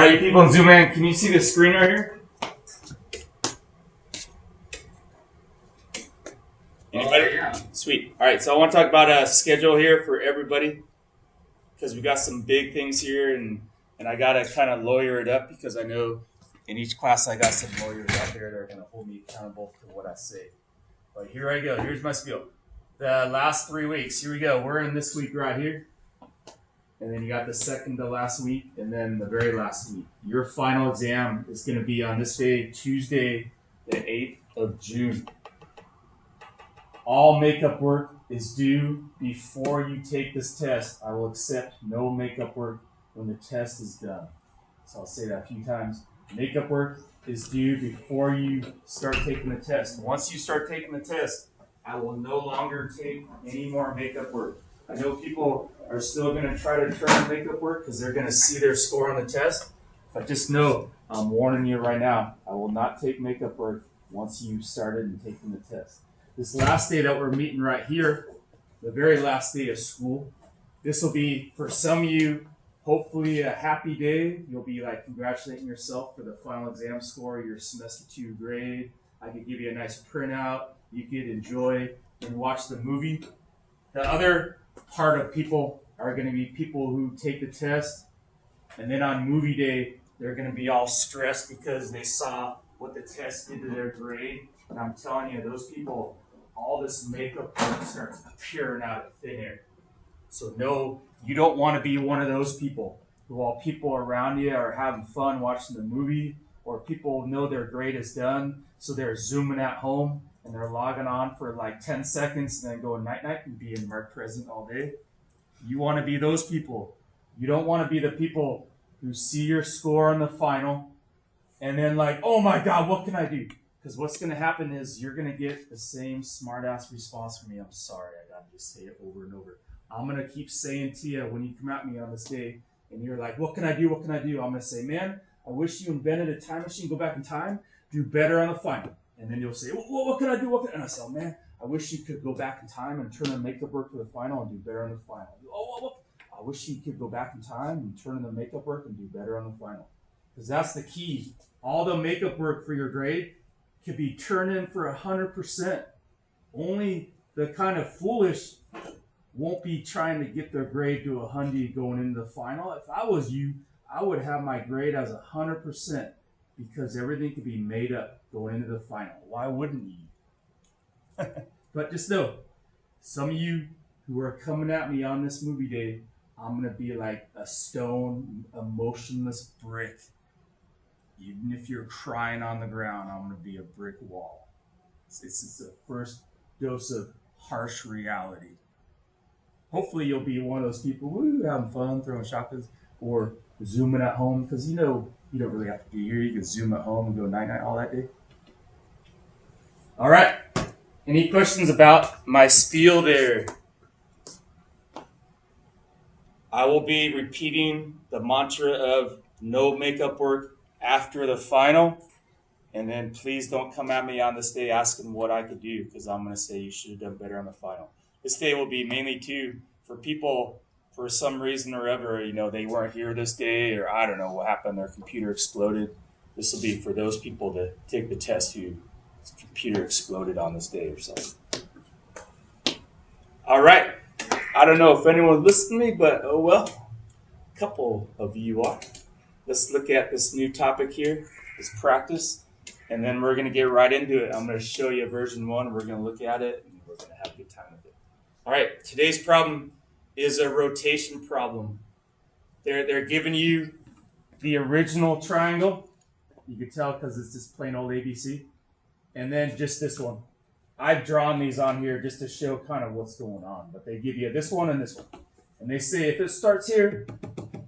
right, you people in Zoom in, can you see the screen right here? Anybody? Yeah. Sweet. All right, so I want to talk about a schedule here for everybody because we got some big things here, and I got to kind of lawyer it up because I know in each class I got some lawyers out there that are going to hold me accountable to what I say. But here I go. Here's my spiel. The last 3 weeks. Here we go. We're in this week right here. And then you got the second to last week, and then the very last week. Your final exam is going to be on this day, Tuesday, the 8th of June. All makeup work is due before you take this test. I will accept no makeup work when the test is done. So I'll say that a few times. Makeup work is due before you start taking the test. Once you start taking the test, I will no longer take any more makeup work. I know people are still going to try to turn makeup work because they're going to see their score on the test. But just know, I'm warning you right now, I will not take makeup work once you've started and taken the test. This last day that we're meeting right here, the very last day of school, this will be, for some of you, hopefully a happy day. You'll be like congratulating yourself for the final exam score, your semester 2 grade. I could give you a nice printout. You could enjoy and watch the movie. The other part of people are going to be people who take the test, and then on movie day, they're going to be all stressed because they saw what the test did to their grade. And I'm telling you, those people, all this makeup starts appearing out of thin air. So no, you don't want to be one of those people who, while people around you are having fun watching the movie, or people know their grade is done, so they're zooming at home and they're logging on for like 10 seconds and then going night-night and being marked present all day. You want to be those people. You don't want to be the people who see your score on the final and then like, oh my God, what can I do? Because what's going to happen is you're going to get the same smart-ass response from me. I'm sorry, I got to just say it over and over. I'm going to keep saying to you when you come at me on this day and you're like, what can I do? What can I do? I'm going to say, man, I wish you invented a time machine, go back in time, do better on the final. And then you'll say, well, what can I do? And I say, oh, man, I wish you could go back in time and turn in makeup work for the final and do better on the final. I wish you could go back in time and turn in the makeup work and do better on the final. Because that's the key. All the makeup work for your grade could be turned in for 100%. Only the kind of foolish won't be trying to get their grade to 100 going into the final. If I was you, I would have my grade as 100% because everything could be made up going into the final. Why wouldn't you? But just know, some of you who are coming at me on this movie day, I'm going to be like a stone, emotionless brick. Even if you're crying on the ground, I'm going to be a brick wall. It's the first dose of harsh reality. Hopefully you'll be one of those people who having fun, throwing shotguns, or zooming at home, because you know you don't really have to be here. You can zoom at home and go night-night all that day. All right. Any questions about my spiel there? I will be repeating the mantra of no makeup work after the final. And then please don't come at me on this day asking what I could do, because I'm going to say you should have done better on the final. This day will be mainly too for people, for some reason or other, they weren't here this day, or I don't know what happened, their computer exploded. This will be for those people to take the test whose computer exploded on this day or something. All right. I don't know if anyone listened to me, but oh well. A couple of you are. Let's look at this new topic here, this practice, and then we're going to get right into it. I'm going to show you version 1. We're going to look at it, and we're going to have a good time with it. All right, today's problem is a rotation problem. They're giving you the original triangle. You can tell because it's just plain old ABC. And then just this one. I've drawn these on here just to show kind of what's going on. But they give you this one and this one. And they say if it starts here,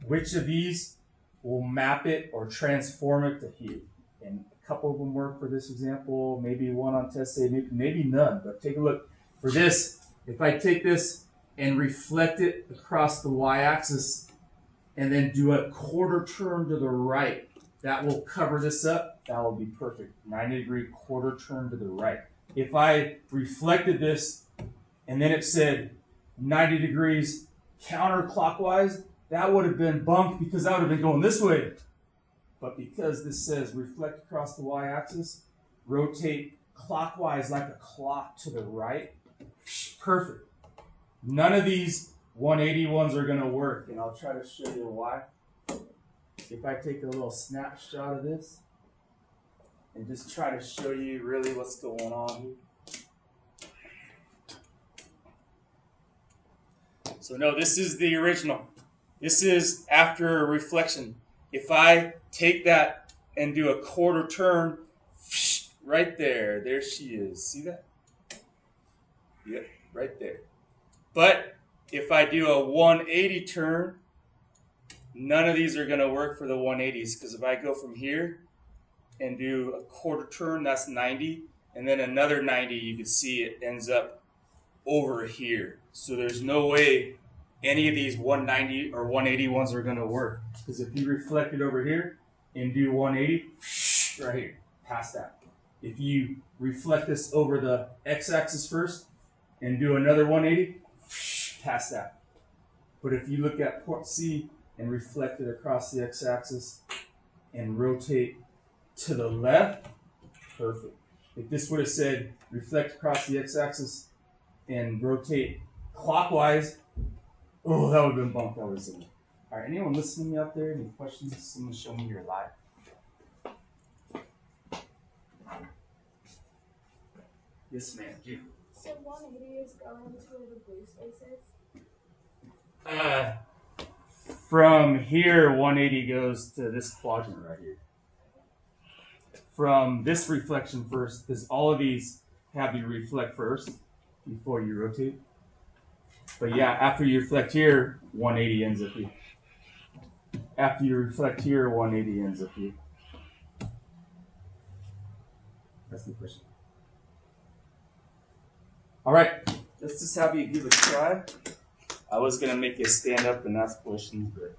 which of these will map it or transform it to here? And a couple of them work for this example. Maybe one on test A, maybe none. But take a look. For this, if I take this and reflect it across the y-axis and then do a quarter turn to the right, that will cover this up. That will be perfect. 90-degree quarter turn to the right. If I reflected this and then it said 90 degrees counterclockwise, that would have been bumped because that would have been going this way. but because this says reflect across the y-axis, rotate clockwise like a clock to the right. Perfect. None of these 180 ones are going to work, and I'll try to show you why. If I take a little snapshot of this and just try to show you really what's going on here. So no, this is the original. This is after reflection. If I take that and do a quarter turn, right there, there she is. See that? Yep, right there. But if I do a 180 turn, none of these are going to work for the 180s, because if I go from here and do a quarter turn, that's 90, and then another 90, you can see it ends up over here. So there's no way any of these 190 or 180 ones are going to work, because if you reflect it over here and do 180, right here, past that. If you reflect this over the x-axis first and do another 180, past that. But if you look at port C and reflect it across the x-axis and rotate to the left, perfect. If this would have said reflect across the x-axis and rotate clockwise, oh, that would have been bumped. That would have been. All right, anyone listening out there? Any questions? Someone show me your live. Yes, ma'am. You. So 180 is going to where the blue space is? From here, 180 goes to this quadrant right here. From this reflection first, because all of these have you reflect first before you rotate. But yeah, after you reflect here, 180 ends up here. After you reflect here, 180 ends up here. That's the question. All right, let's just have you give it a try. I was going to make you stand up and ask questions, but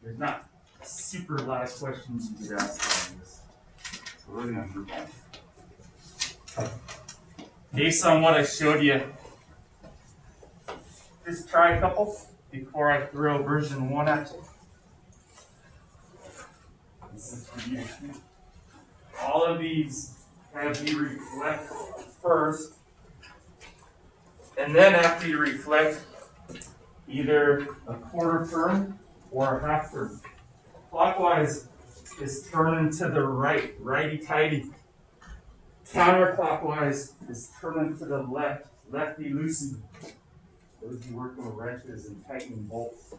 there's not super a lot of questions you could ask on this. So we're going to move on. Based on what I showed you, just try a couple before I throw version 1 at you. This is for you. All of these have you reflect first, and then after you reflect, either a quarter turn or a half turn. Clockwise is turning to the right, righty-tighty. Counterclockwise is turning to the left, lefty-loosey. Those of you working with wrenches and tightening bolts.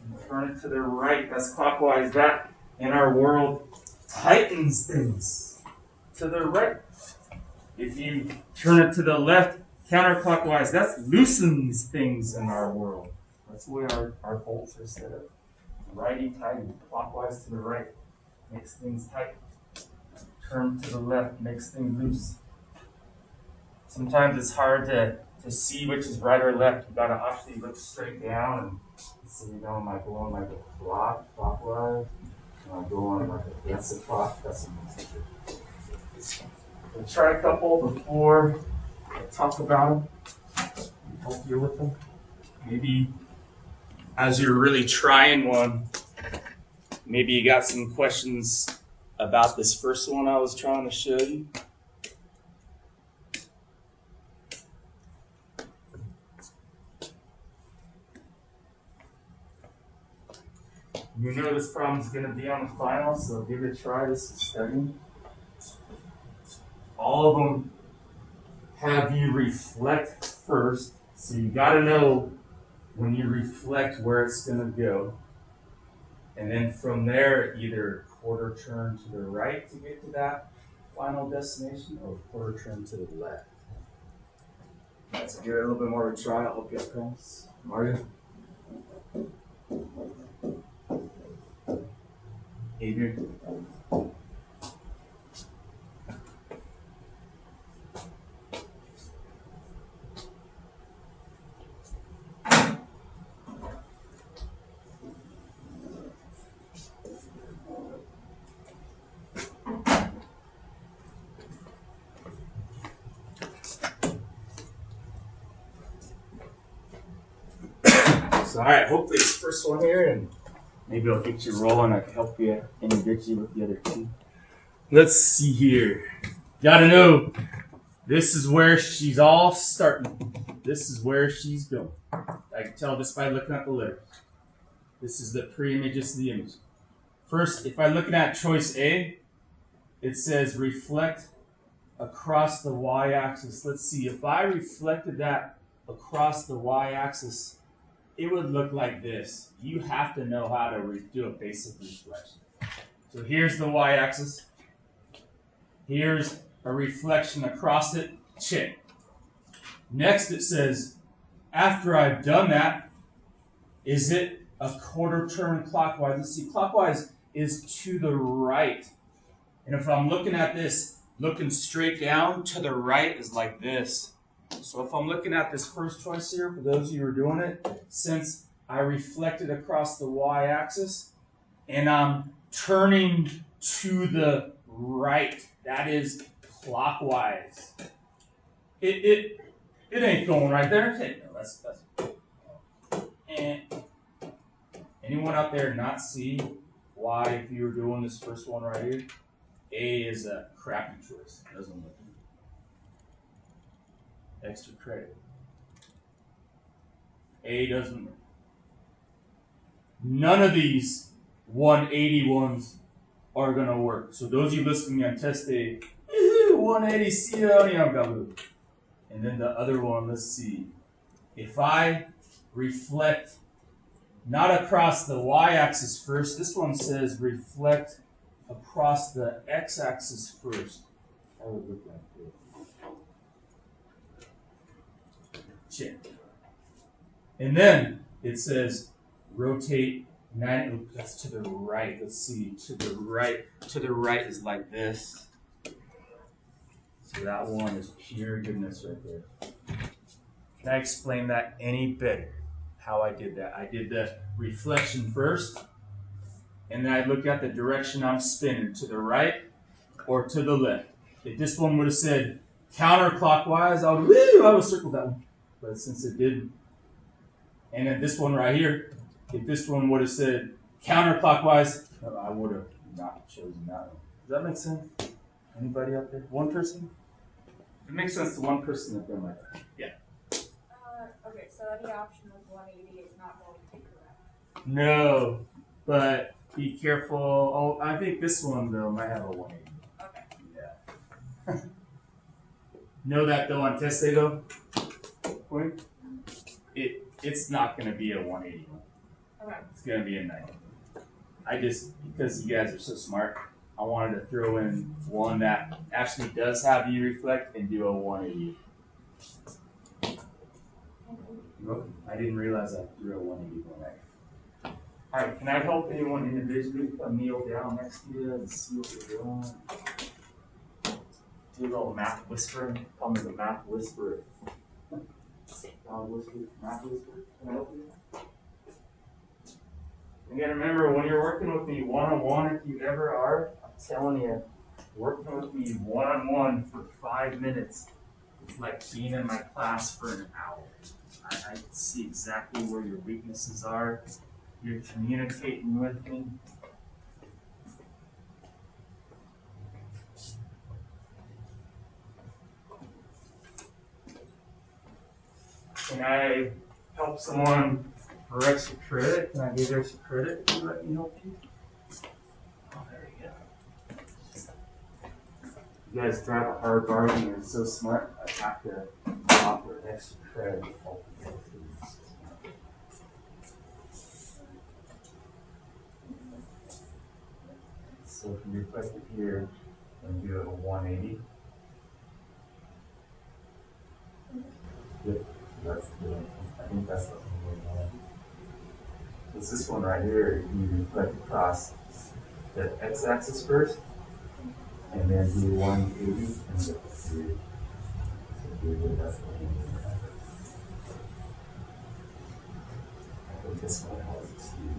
And turn it to the right, that's clockwise. That, in our world, tightens things to the right. If you turn it to the left, counterclockwise, that loosens things in our world. That's the way our bolts are set up. Righty-tighty, clockwise to the right, makes things tight. Turn to the left, makes things loose. Sometimes it's hard to see which is right or left. You gotta actually look straight down and see, am I going like a clockwise? Am I going like that's a clock? That's a we'll try a couple before I talk about them. Help you with them. Maybe as you're really trying one, maybe you got some questions about this first one I was trying to show you. You know this problem's going to be on the final, so give it a try. This is studying. All of them have you reflect first, so you got to know when you reflect where it's going to go. And then from there, either quarter turn to the right to get to that final destination, or quarter turn to the left. Let's give it a little bit more of a try. I hope you have practice. Mario? Adrian? So, all right, hopefully this first one here, and Maybe I'll get you rolling. I can help you interdict you with the other two. Let's see here. Gotta know, this is where she's all starting. This is where she's going. I can tell just by looking at the letters. This is the pre-image, this is the image. First, if I'm looking at choice A, it says reflect across the y-axis. Let's see, if I reflected that across the y-axis, it would look like this. You have to know how to do a basic reflection. So here's the y-axis. Here's a reflection across it. Check. Next it says, after I've done that, is it a quarter turn clockwise? Let's see, clockwise is to the right. And if I'm looking at this, looking straight down, to the right is like this. So if I'm looking at this first choice here, for those of you who are doing it, since I reflected across the y-axis, and I'm turning to the right, that is clockwise. It ain't going right there. Okay, no, that's and anyone out there not see why, if you were doing this first one right here, A is a crappy choice. It doesn't look good. Extra credit. A doesn't work. None of these 180 ones are gonna work. So those of you listening to me on test day, 180 see and then the other one, let's see. If I reflect not across the y-axis first, this one says reflect across the x-axis first. That would look like this. Check. And then it says rotate 90. That's to the right. Let's see. To the right. To the right is like this. So that one is pure goodness right there. Can I explain that any better? How I did that? I did the reflection first, and then I looked at the direction I'm spinning, to the right or to the left. If this one would have said counterclockwise, I would have circled that one. But since it didn't, and then this one right here, if this one would have said counterclockwise, I would have not chosen that one. Does that make sense? Anybody out there? One person? It makes sense to one person that done like that. Yeah. Okay, so any option with 180 is not going to be correct. No, but be careful. Oh, I think this one though might have a 180. Okay. Yeah. Know that though on test day though, it's not going to be a 180 one. Okay. It's going to be a 90. I just, because you guys are so smart, I wanted to throw in one that actually does have you reflect and do a 180. I didn't realize I threw a 180 one back. Alright, can I help anyone individually kneel down next to you and see what you're doing? Do a little math whispering. Call me the math whisperer. Math whisperer. Can I help you? You gotta remember, when you're working with me one-on-one, if you ever are, I'm telling you, working with me one-on-one for 5 minutes is like being in my class for an hour. I see exactly where your weaknesses are. You're communicating with me. Can I help someone for extra credit? Can I give extra credit to let me help you? Oh, there you go. You guys drive a hard bargain. You're so smart. I have to offer extra credit. So if you reflect it here and do a 180. Yep, that's good. I think that's the only one. It's this one right here. You reflect across the x-axis first, and then do 180 and get the 3. So that's the only one. I think this one has a speed.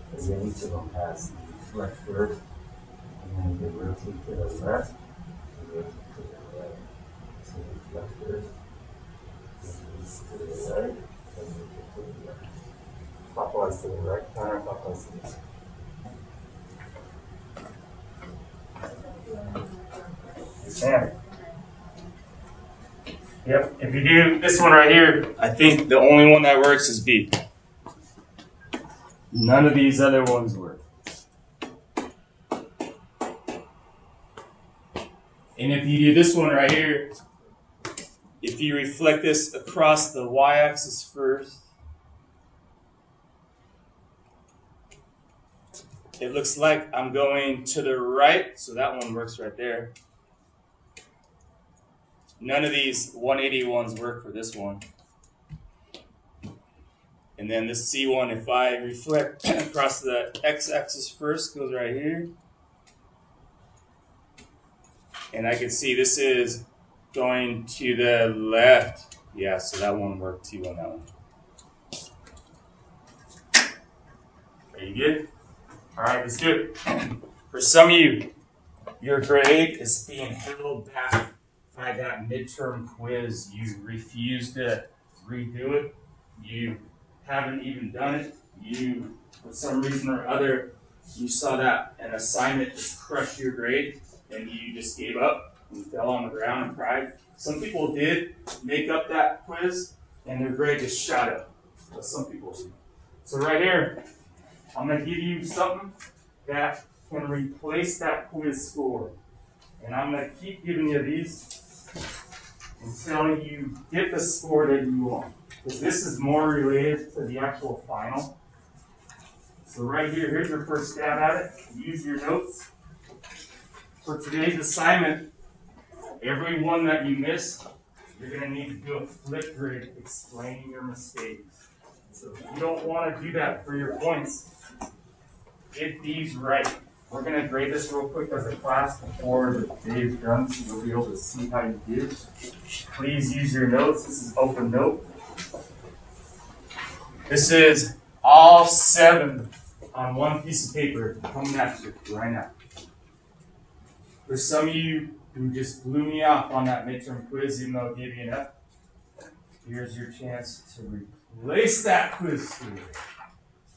Because then each of them has reflect first, and then they rotate to the left, and rotate to the right. So reflect first, and release to the Clockwise to the right, counterclockwise to the left. Yes, ma'am. Yep, if you do this one right here, I think the only one that works is B. None of these other ones work. And if you do this one right here, if you reflect this across the y-axis first, it looks like I'm going to the right, so that one works right there. None of these 180 ones work for this one. And then this C1, if I reflect across the x-axis first, goes right here. And I can see this is going to the left. Yeah, so that one worked too on that one. Are you good? All right, let's do it. For some of you, your grade is being held back by that midterm quiz. You refuse to redo it. You haven't even done it. You, for some reason or other, you saw that an assignment just crushed your grade and you just gave up and fell on the ground and cried. Some people did make up that quiz and their grade just shot up. But some people didn't. So right here, I'm going to give you something that can replace that quiz score. And I'm going to keep giving you these until you get the score that you want. Because this is more related to the actual final. So right here, here's your first stab at it. Use your notes. For today's assignment, every one that you miss, you're going to need to do a flip grid explaining your mistakes. So if you don't want to do that for your points, get these right. We're going to grade this real quick as a class before the day is done, so you'll be able to see how you did. Please use your notes. This is open note. This is all 7 on one piece of paper coming at you right now. For some of you who just blew me off on that midterm quiz, even though it gave you an F, here's your chance to replace that quiz score.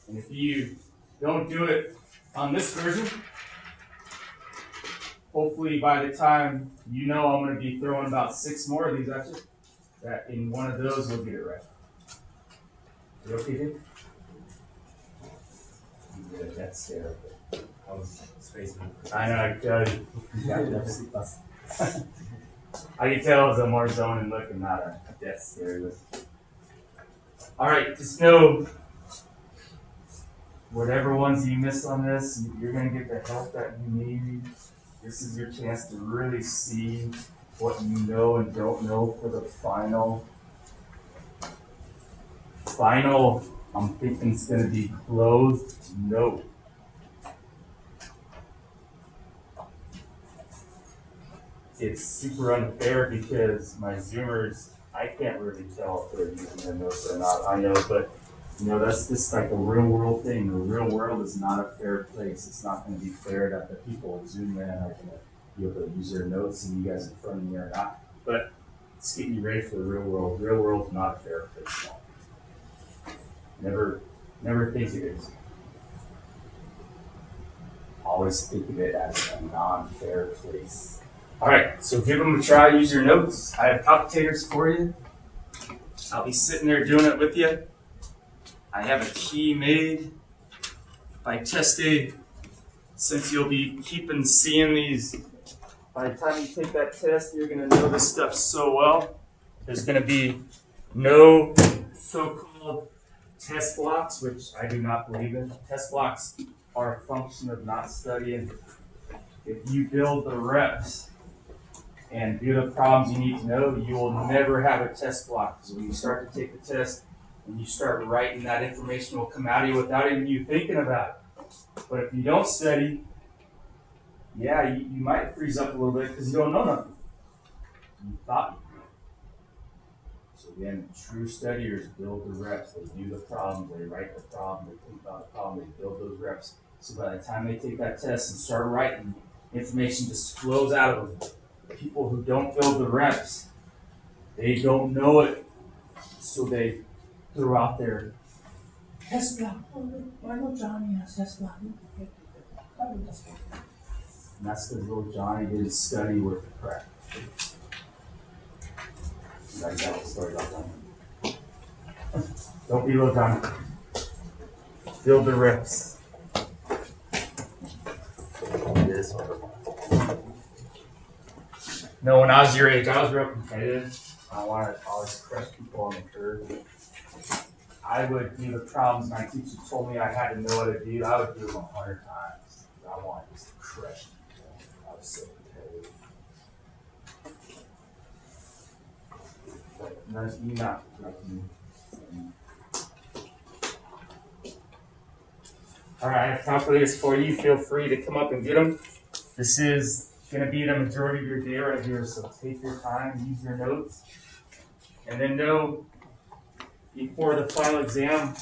And if you don't do it on this version, hopefully by the time you know I'm going to be throwing about 6 more of these at you, that in one of those you'll get it right. You okay, dude? You did a death stare. I was spacing. I know, I could tell you. I can tell it was a more zoning look and not a death stare. Alright, just know whatever ones you miss on this, you're going to get the help that you need. This is your chance to really see what you know and don't know for the final. Final, I'm thinking it's going to be closed note. It's super unfair because my Zoomers, I can't really tell if they're using their notes or not. I know, but you know, that's just like a real world thing. The real world is not a fair place. It's not going to be fair that the people who Zoom in are going to be able to use their notes and you guys in front of me are not. But it's getting you ready for the real world. The real world is not a fair place. Never think it is. Always think of it as a non-fair place. All right, so give them a try. Use your notes. I have palpitators for you. I'll be sitting there doing it with you. I have a key made by test day. Since you'll be keeping seeing these, by the time you take that test, you're going to know this stuff so well. There's going to be no so-called test blocks, which I do not believe in. Test blocks are a function of not studying. If you build the reps and do the problems you need to know, you will never have a test block. Because when you start to take the test and you start writing, that information will come out of you without even you thinking about it. But if you don't study, yeah, you might freeze up a little bit because you don't know nothing. You thought you did. So again, true studiers build the reps. They do the problem. They write the problem. They think about the problem. They build those reps. So by the time they take that test and start writing, information just flows out of them. People who don't build the reps, they don't know it. So they throw out there, test block. I know Johnny has test block. And that's because little Johnny did his study worth of crap. I got a story about that. Don't be little Johnny. Build the reps. This one. No, when I was your age, I was real competitive. I wanted to always crush people on the curve. I would do the problems my teacher told me I had to know what to do. I would do them 100 times. I wanted just to crush people. I was so competitive. But you're not like me. Alright, I have calculators for you. Feel free to come up and get them. This is going to be the majority of your day right here, so take your time, use your notes, and then know before the final exam,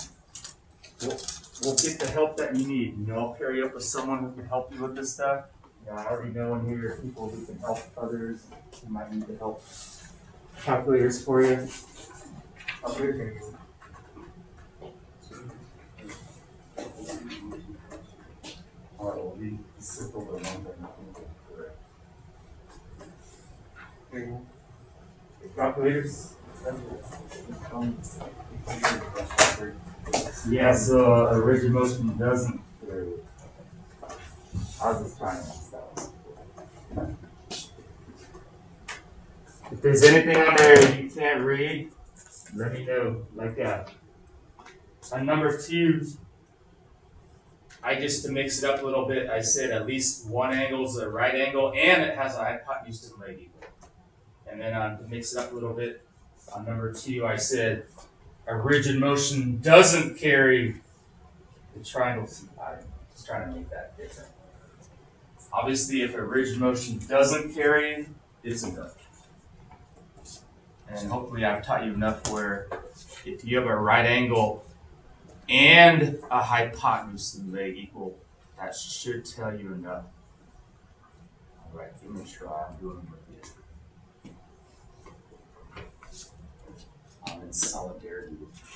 we'll get the help that you need. You know, I'll pair you up with someone who can help you with this stuff. You know, I already know in here people who can help others who might need the help. Calculators for you. Will be simple but one that nothing correct. Calculators? Yeah, so a rigid motion doesn't carry. I was just trying to mess that one. If there's anything on there you can't read, let me know, like that. On number 2, to mix it up a little bit, I said at least one angle is a right angle, and it has a hypotenuse to the leg equal. And then to mix it up a little bit, on number 2, I said a rigid motion doesn't carry the triangle hypotenuse. Just trying to make that different. Obviously, if a rigid motion doesn't carry, it's a no. And hopefully I've taught you enough where if you have a right angle and a hypotenuse to the leg equal, that should tell you enough. All right, give me a try. I'm doing it with you. I'm in solidarity with you.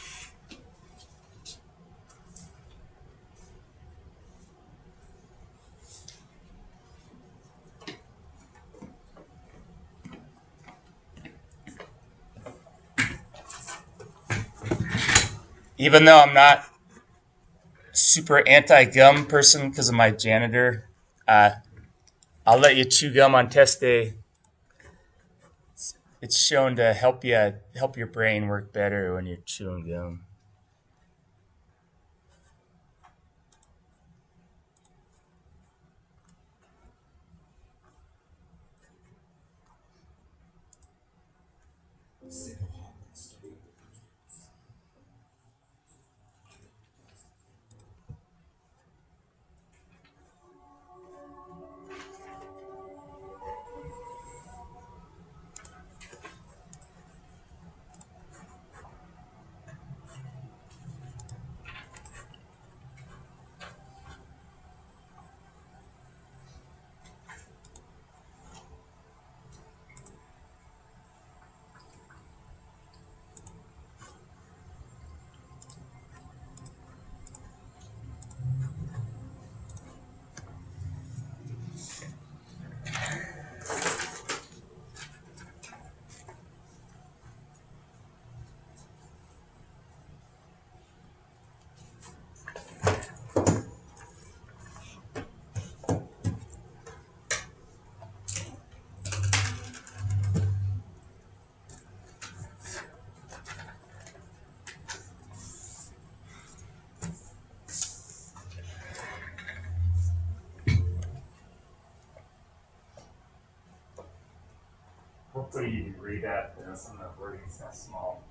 Even though I'm not super anti-gum person because of my janitor, I'll let you chew gum on test day. It's shown to help your brain work better when you're chewing gum. Hopefully you can read that, some of the wording is kind of small.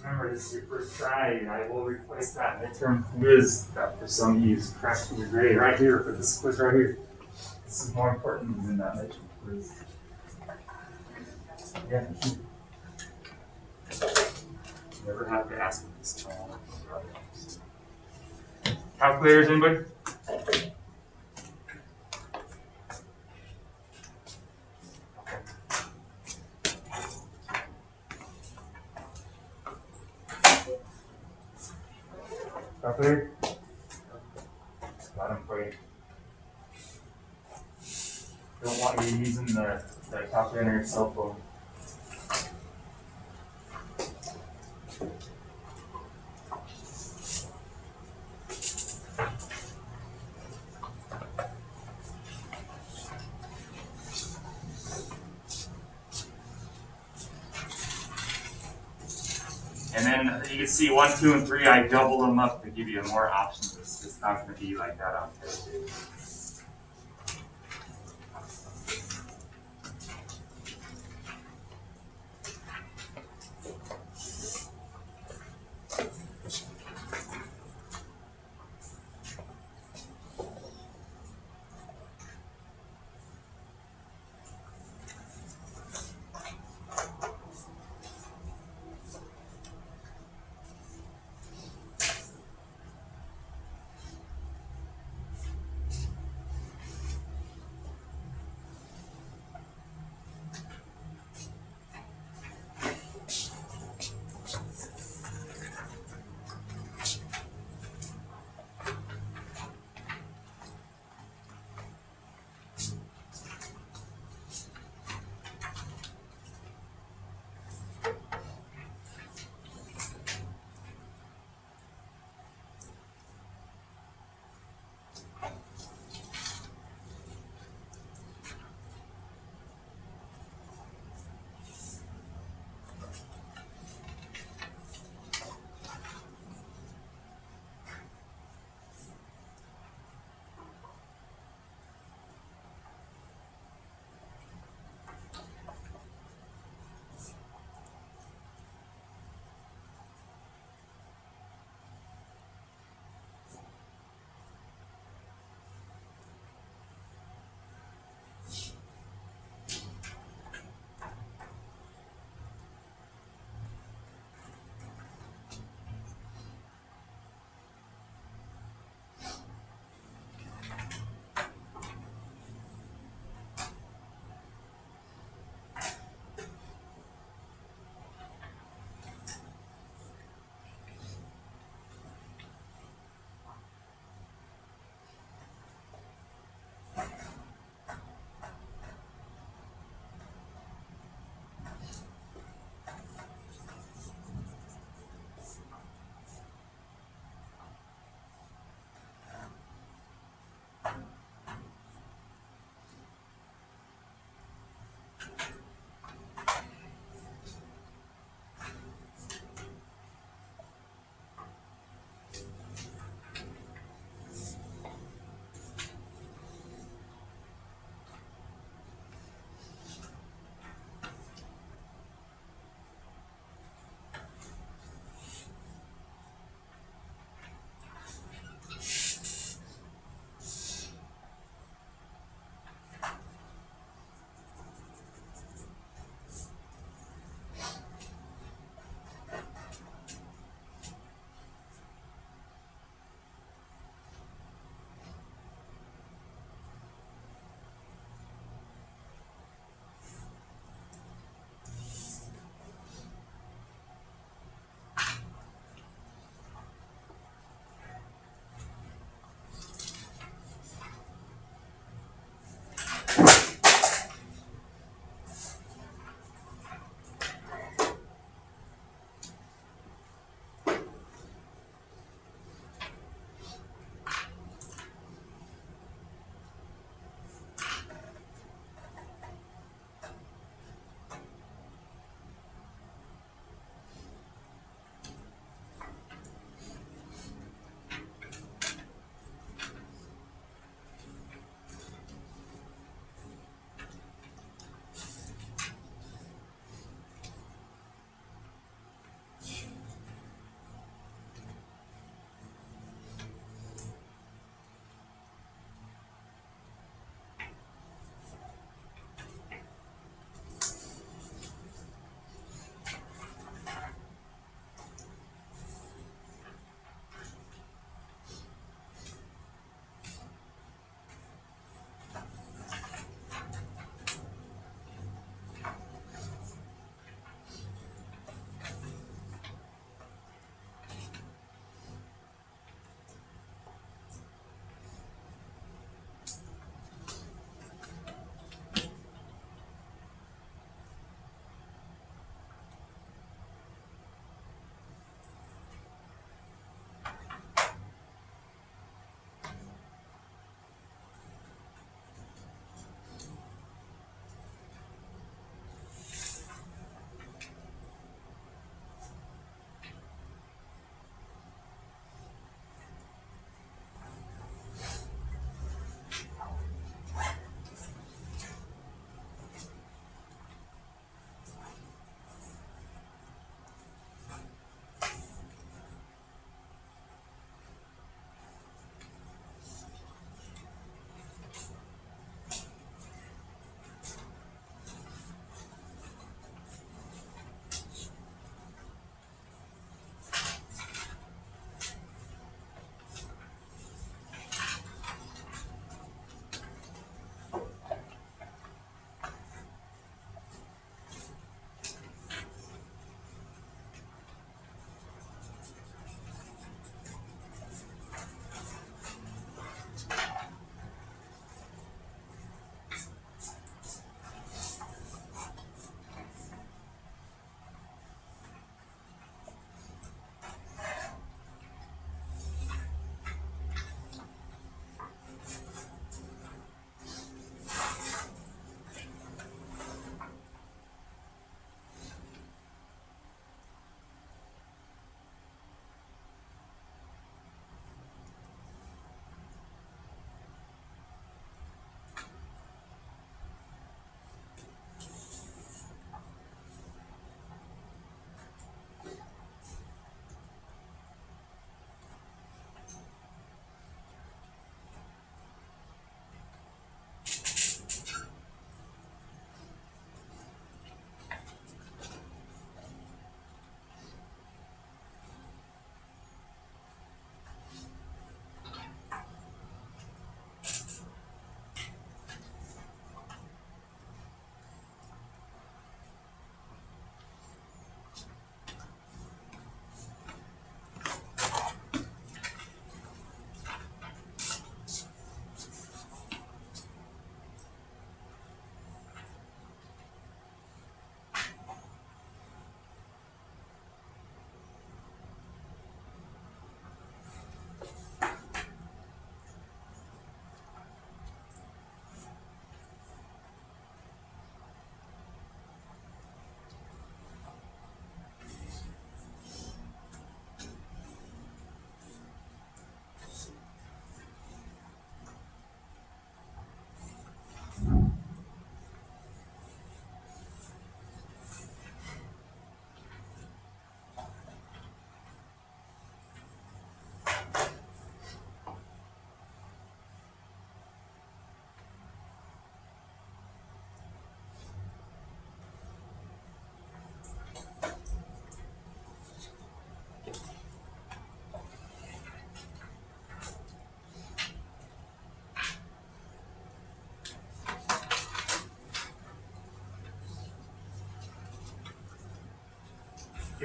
Remember, this is your first try. I will replace that midterm quiz that for some of you is crashing your grade right here for this quiz right here. This is more important than that midterm quiz. Yeah. Never have to ask me this. Calculators, anybody? Calculator? Got them for you. Don't want you using the calculator on your cell phone. And then you can see 1, 2, and 3, I double them up to give you more options. It's not going to be like that on test 2.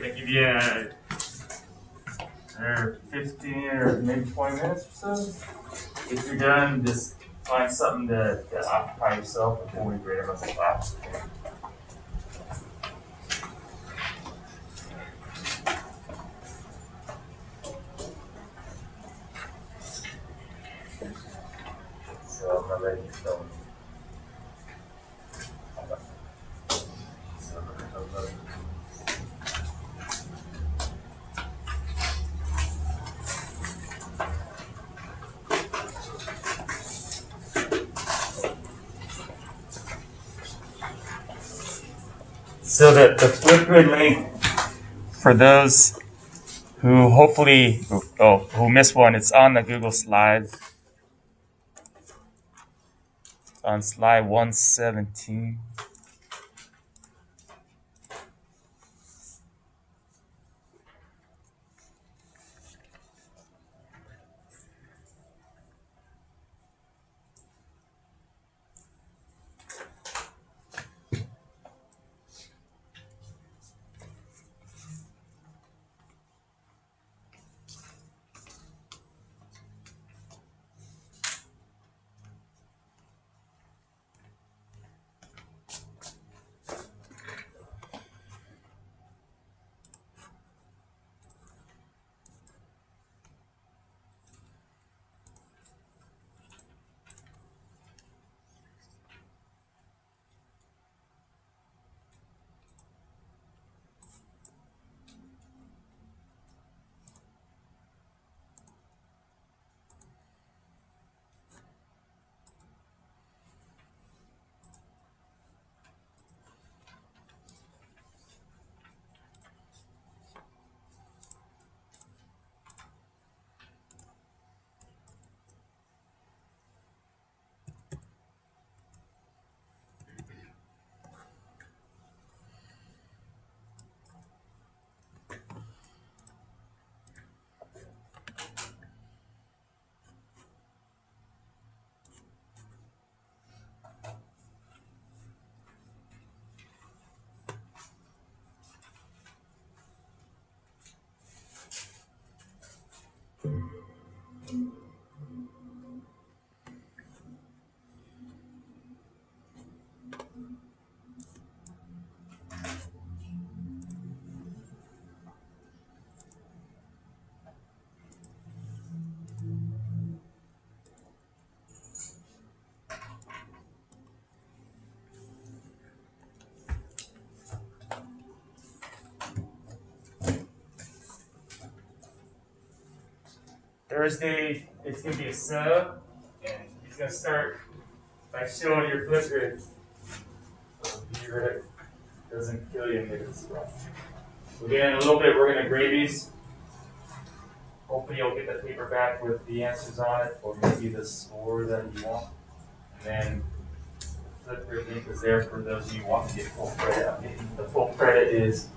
gonna give you 15 or maybe 20 minutes or so. If you're done, just find something to occupy yourself before we grade them as a class. So I'm not ready to film. So the Flipgrid link for those who hopefully who missed one, it's on the Google Slides. It's on slide 117. Thursday, it's going to be a sub, and he's going to start by showing your Flipgrid. So be ready. Doesn't kill you and make it strong. Again, in a little bit, we're going to grade these. Hopefully, you'll get the paper back with the answers on it, or maybe the score that you want. And then the Flipgrid link is there for those of you who want to get full credit. The full credit is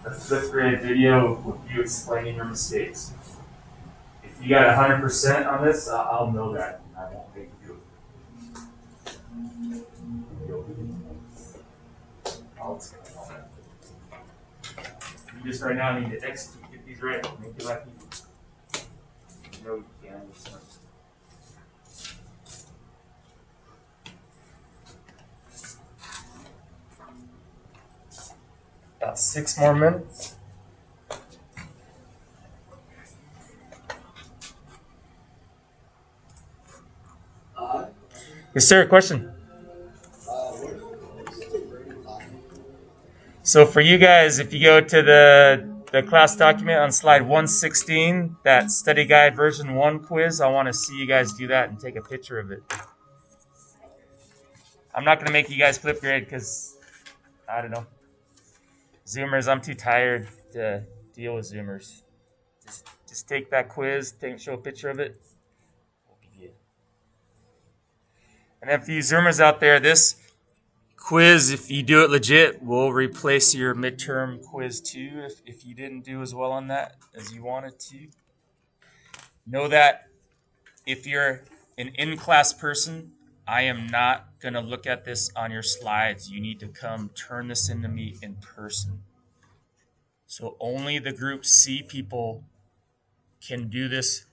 the Flipgrid video with you explaining your mistakes. If you got 100% on this, I'll know that. I won't make you do it. I'll explain all that. You just right now need to execute, get these right, make your life easy. You know you can. About 6 more minutes. Yes, sir. Question. So for you guys, if you go to the class document on slide 116, that study guide version 1 quiz, I want to see you guys do that and take a picture of it. I'm not going to make you guys Flipgrid because, I don't know. Zoomers, I'm too tired to deal with Zoomers. Just take that quiz, show a picture of it. And then for you Zoomers out there, this quiz, if you do it legit, will replace your midterm quiz too if you didn't do as well on that as you wanted to. Know that if you're an in-class person, I am not going to look at this on your slides. You need to come turn this into me in person. So only the Group C people can do this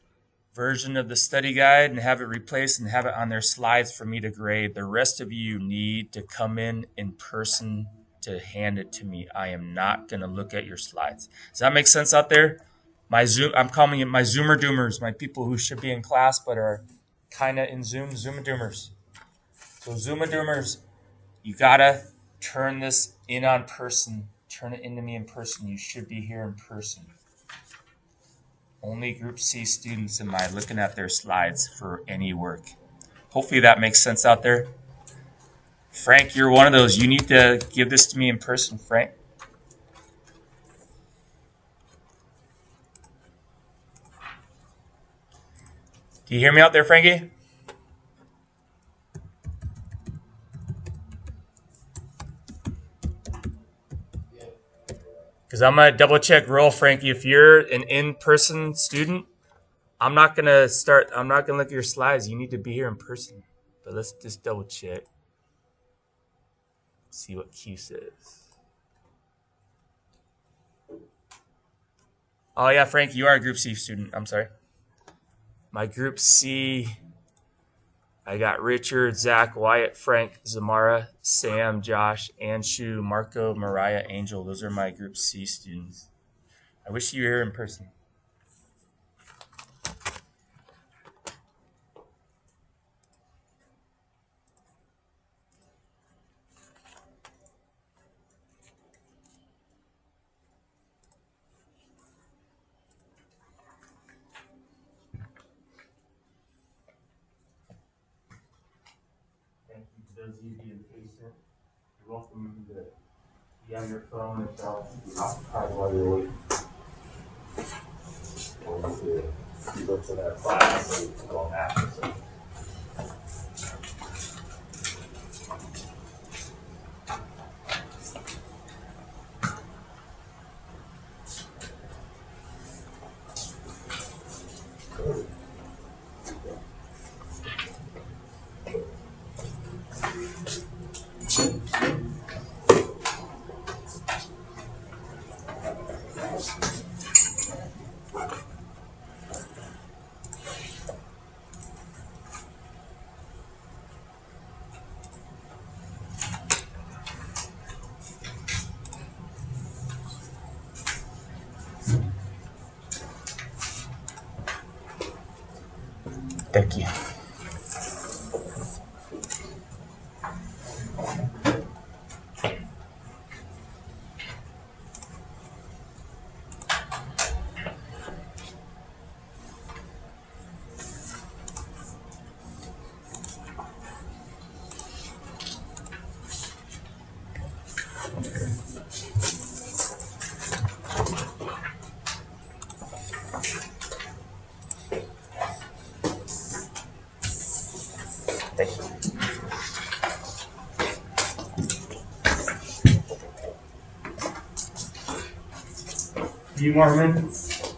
version of the study guide and have it replaced and have it on their slides for me to grade. The rest of you need to come in person to hand it to me. I am not going to look at your slides. Does that make sense out there? I'm calling it my Zoomer Doomers, my people who should be in class but are kind of in Zoom, Zoomer Doomers. So Zoomer Doomers, you got to turn this in on person. Turn it into me in person. You should be here in person. Only Group C students am I looking at their slides for any work. Hopefully that makes sense out there. Frank, you're one of those. You need to give this to me in person, Frank. Do you hear me out there, Frankie? Because I'm going to double check roll, Frankie. If you're an in-person student, I'm not going to look at your slides. You need to be here in person. But let's just double check. See what Q says. Oh, yeah, Frank, you are a Group C student. I'm sorry. My Group C, I got Richard, Zach, Wyatt, Frank, Zamara, Sam, Josh, Anshu, Marco, Mariah, Angel. Those are my Group C students. I wish you were here in person. Thank you to those of you being patient. You're welcome to be on your phone and occupied while you're waiting. Or you go to that class and go on after. So. Thank you. Thank you. A few more minutes.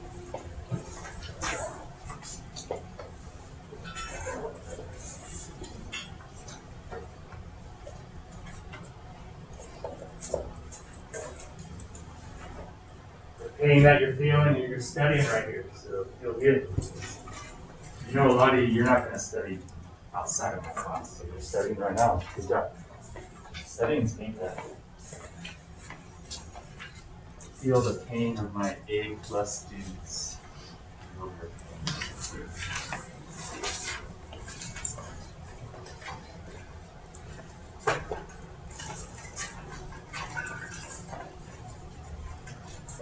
The pain that you're feeling, you're studying right here, so feel good. You know, a lot of you, you're not going to study outside of my class, so you're studying right now. Good job. Studying's ain't that. Feel the pain of my A+ students.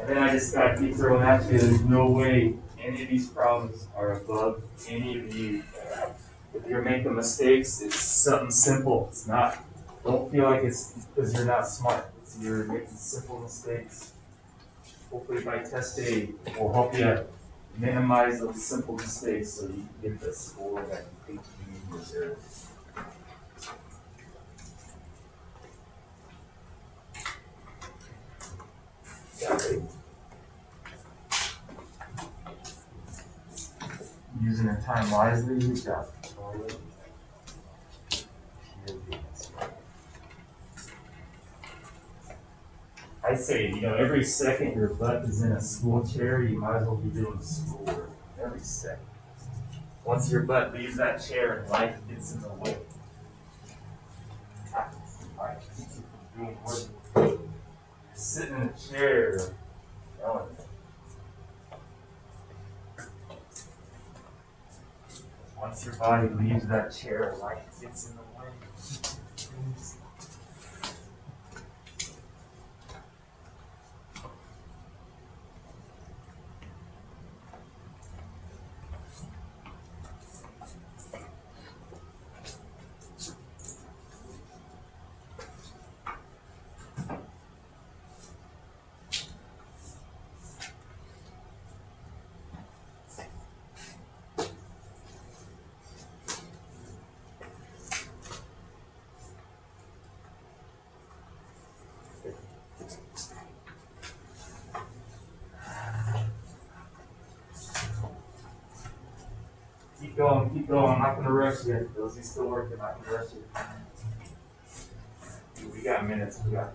And then I just gotta keep throwing at you. There's no way any of these problems are above any of you. If you're making mistakes, it's something simple. It's not. Don't feel like it's because you're not smart. You're making simple mistakes. Hopefully by test day, will help you minimize those simple mistakes so you can get the score that you think you deserve. Using your time wisely, good job. I say, every second your butt is in a school chair, you might as well be doing schoolwork. Every second. Once your butt leaves that chair, life gets in the way. Alright, doing work. You're sitting in a chair. Once your body leaves that chair, life gets in the way. Keep going. I'm not going to rush you. Rosie's still working. I'm not going to rush you. We got minutes. We got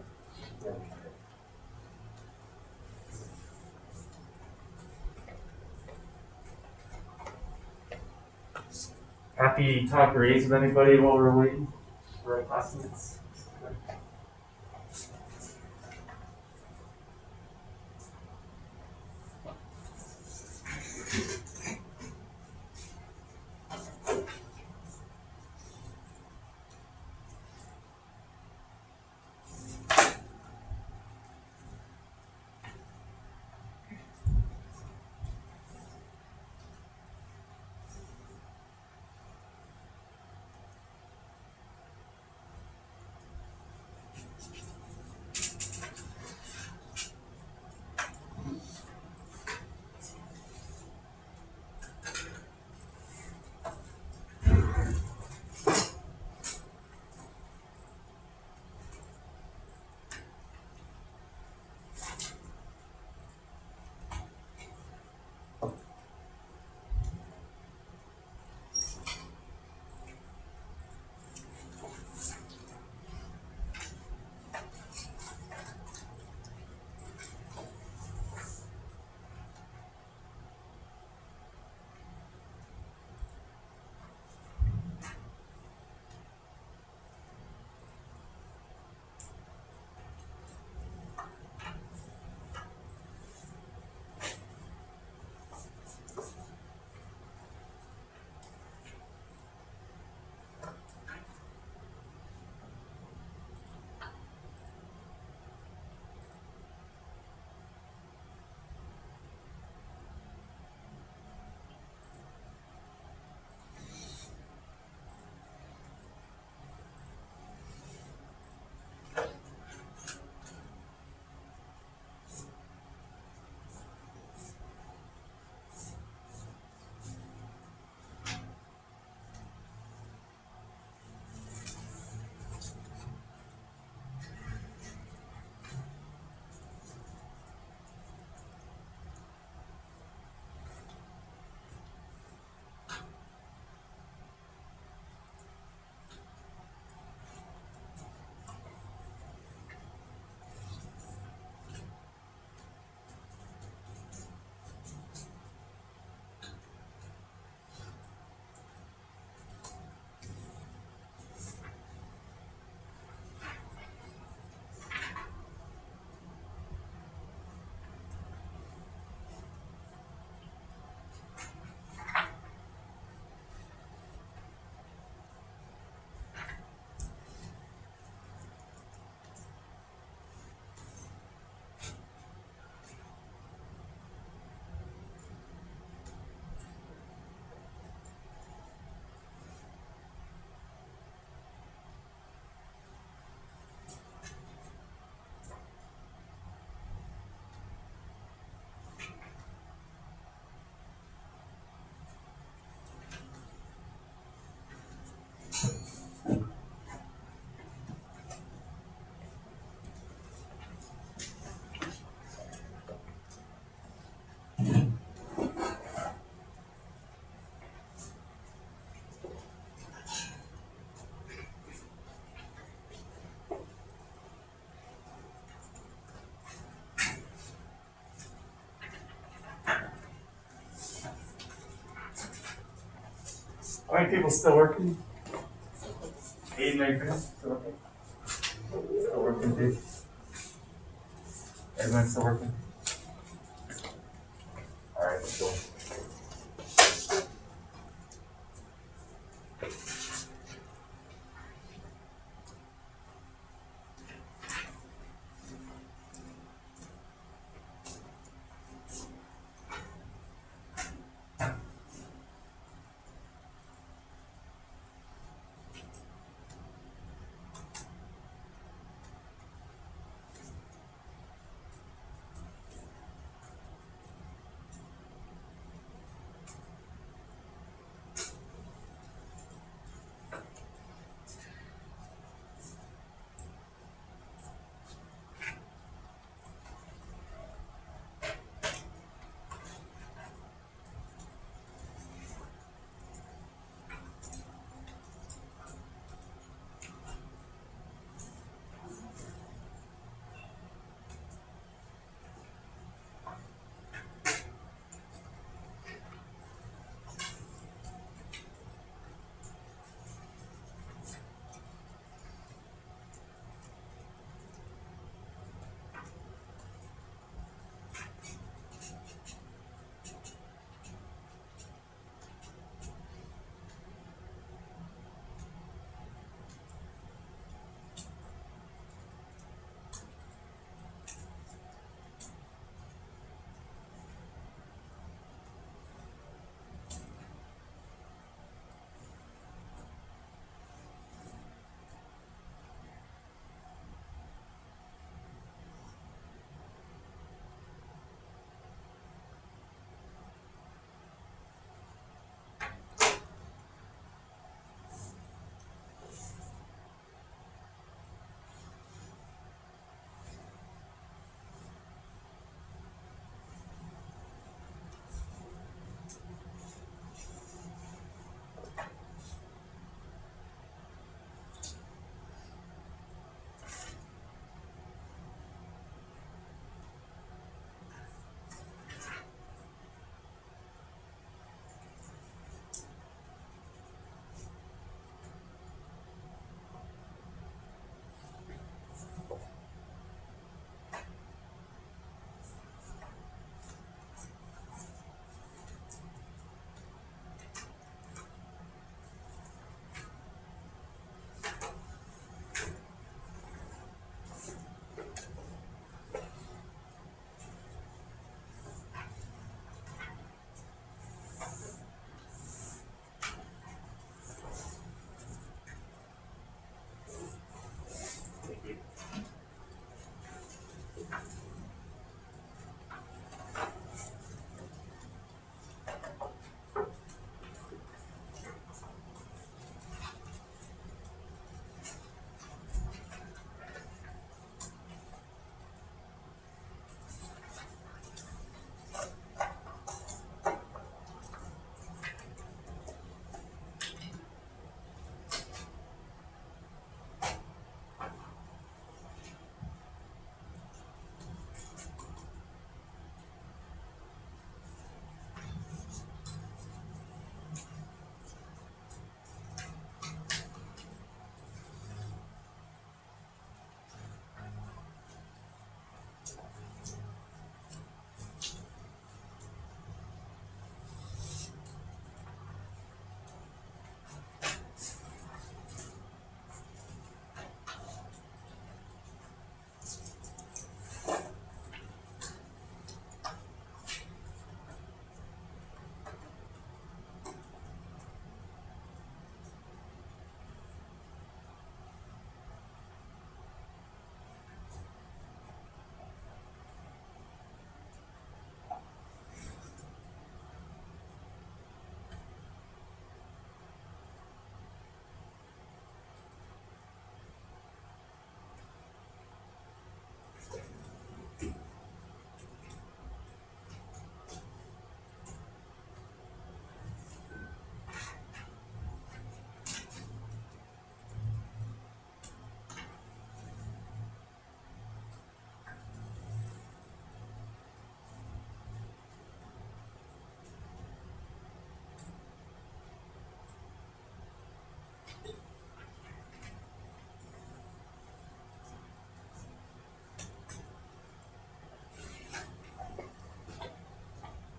Happy talk raise with anybody while we're waiting for our classmates? How many people still working? Aiden, are you finished? Still working? Still working, dude? Everyone's still working? Alright, let's go.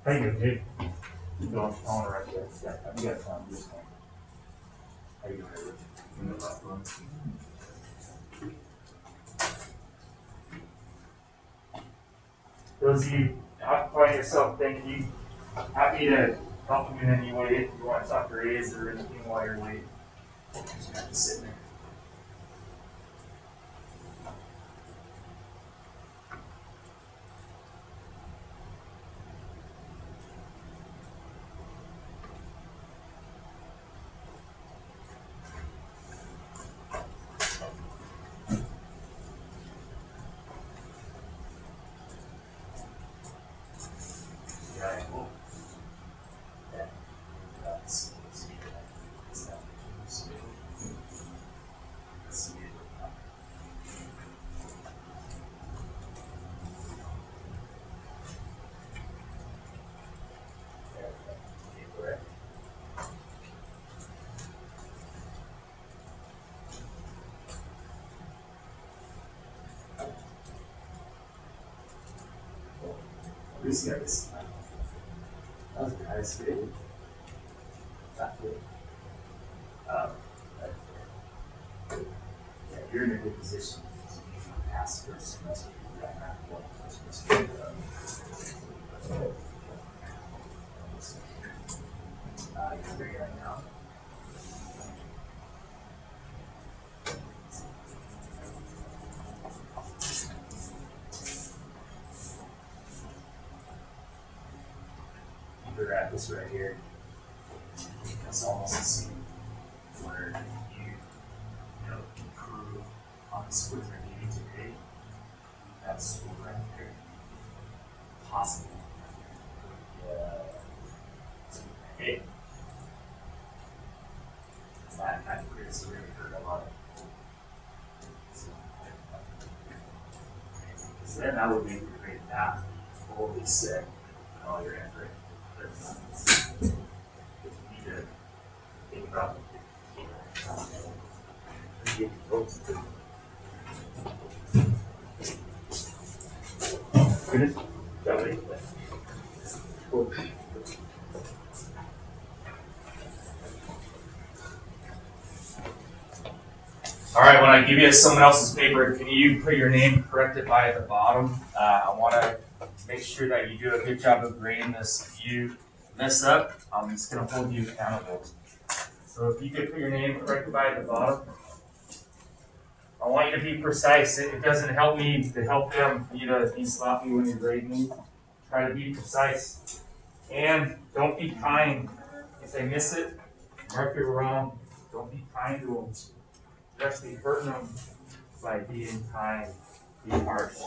How you doing, dude? You don't phone right there. Yeah, you got time. This one. How you doing, Edward? In the left one. Those of you occupying yourself, thank you. Happy to help you in any way. If you want to talk grades or anything while you're late, just have to sit there. Yeah, cool. Yeah. That's this guy's. That was nice, dude. That good. Um, yeah, you're in a good position. You can pass first semester. You got half one first semester. You're figuring it out. You're at this right here. That's almost the same where you know, improve on the skills you're needing today. That's right there. Possible. Yeah. Hey. That creates really hurt a lot of people. So then that would make you create that fully sick and all your effort. But you need to think about Finish? Got it? Cool. All right, when I give you someone else's paper, can you put your name corrected by at the bottom? I want to make sure that you do a good job of grading this. If you mess up, I'm just going to hold you accountable. So if you could put your name corrected by at the bottom. I want you to be precise. It doesn't help me to help them for you to be sloppy when you're grading me. Try to be precise. And don't be kind. If they miss it, mark it wrong. Don't be kind to them. You're actually hurting them by being kind, being harsh.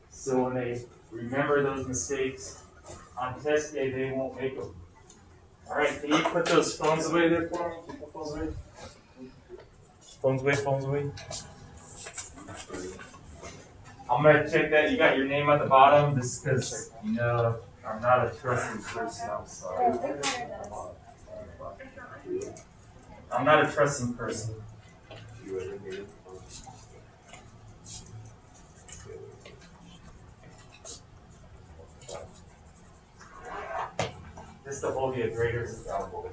So when they remember those mistakes, on test day, they won't make them. All right, can you put those phones away there for me? Put the phones away. Phones away, phones away. I'm gonna check that you got your name at the bottom, just because you know I'm not a trusting person. I'm sorry. I'm not a trusting person. Just to hold you graders accountable.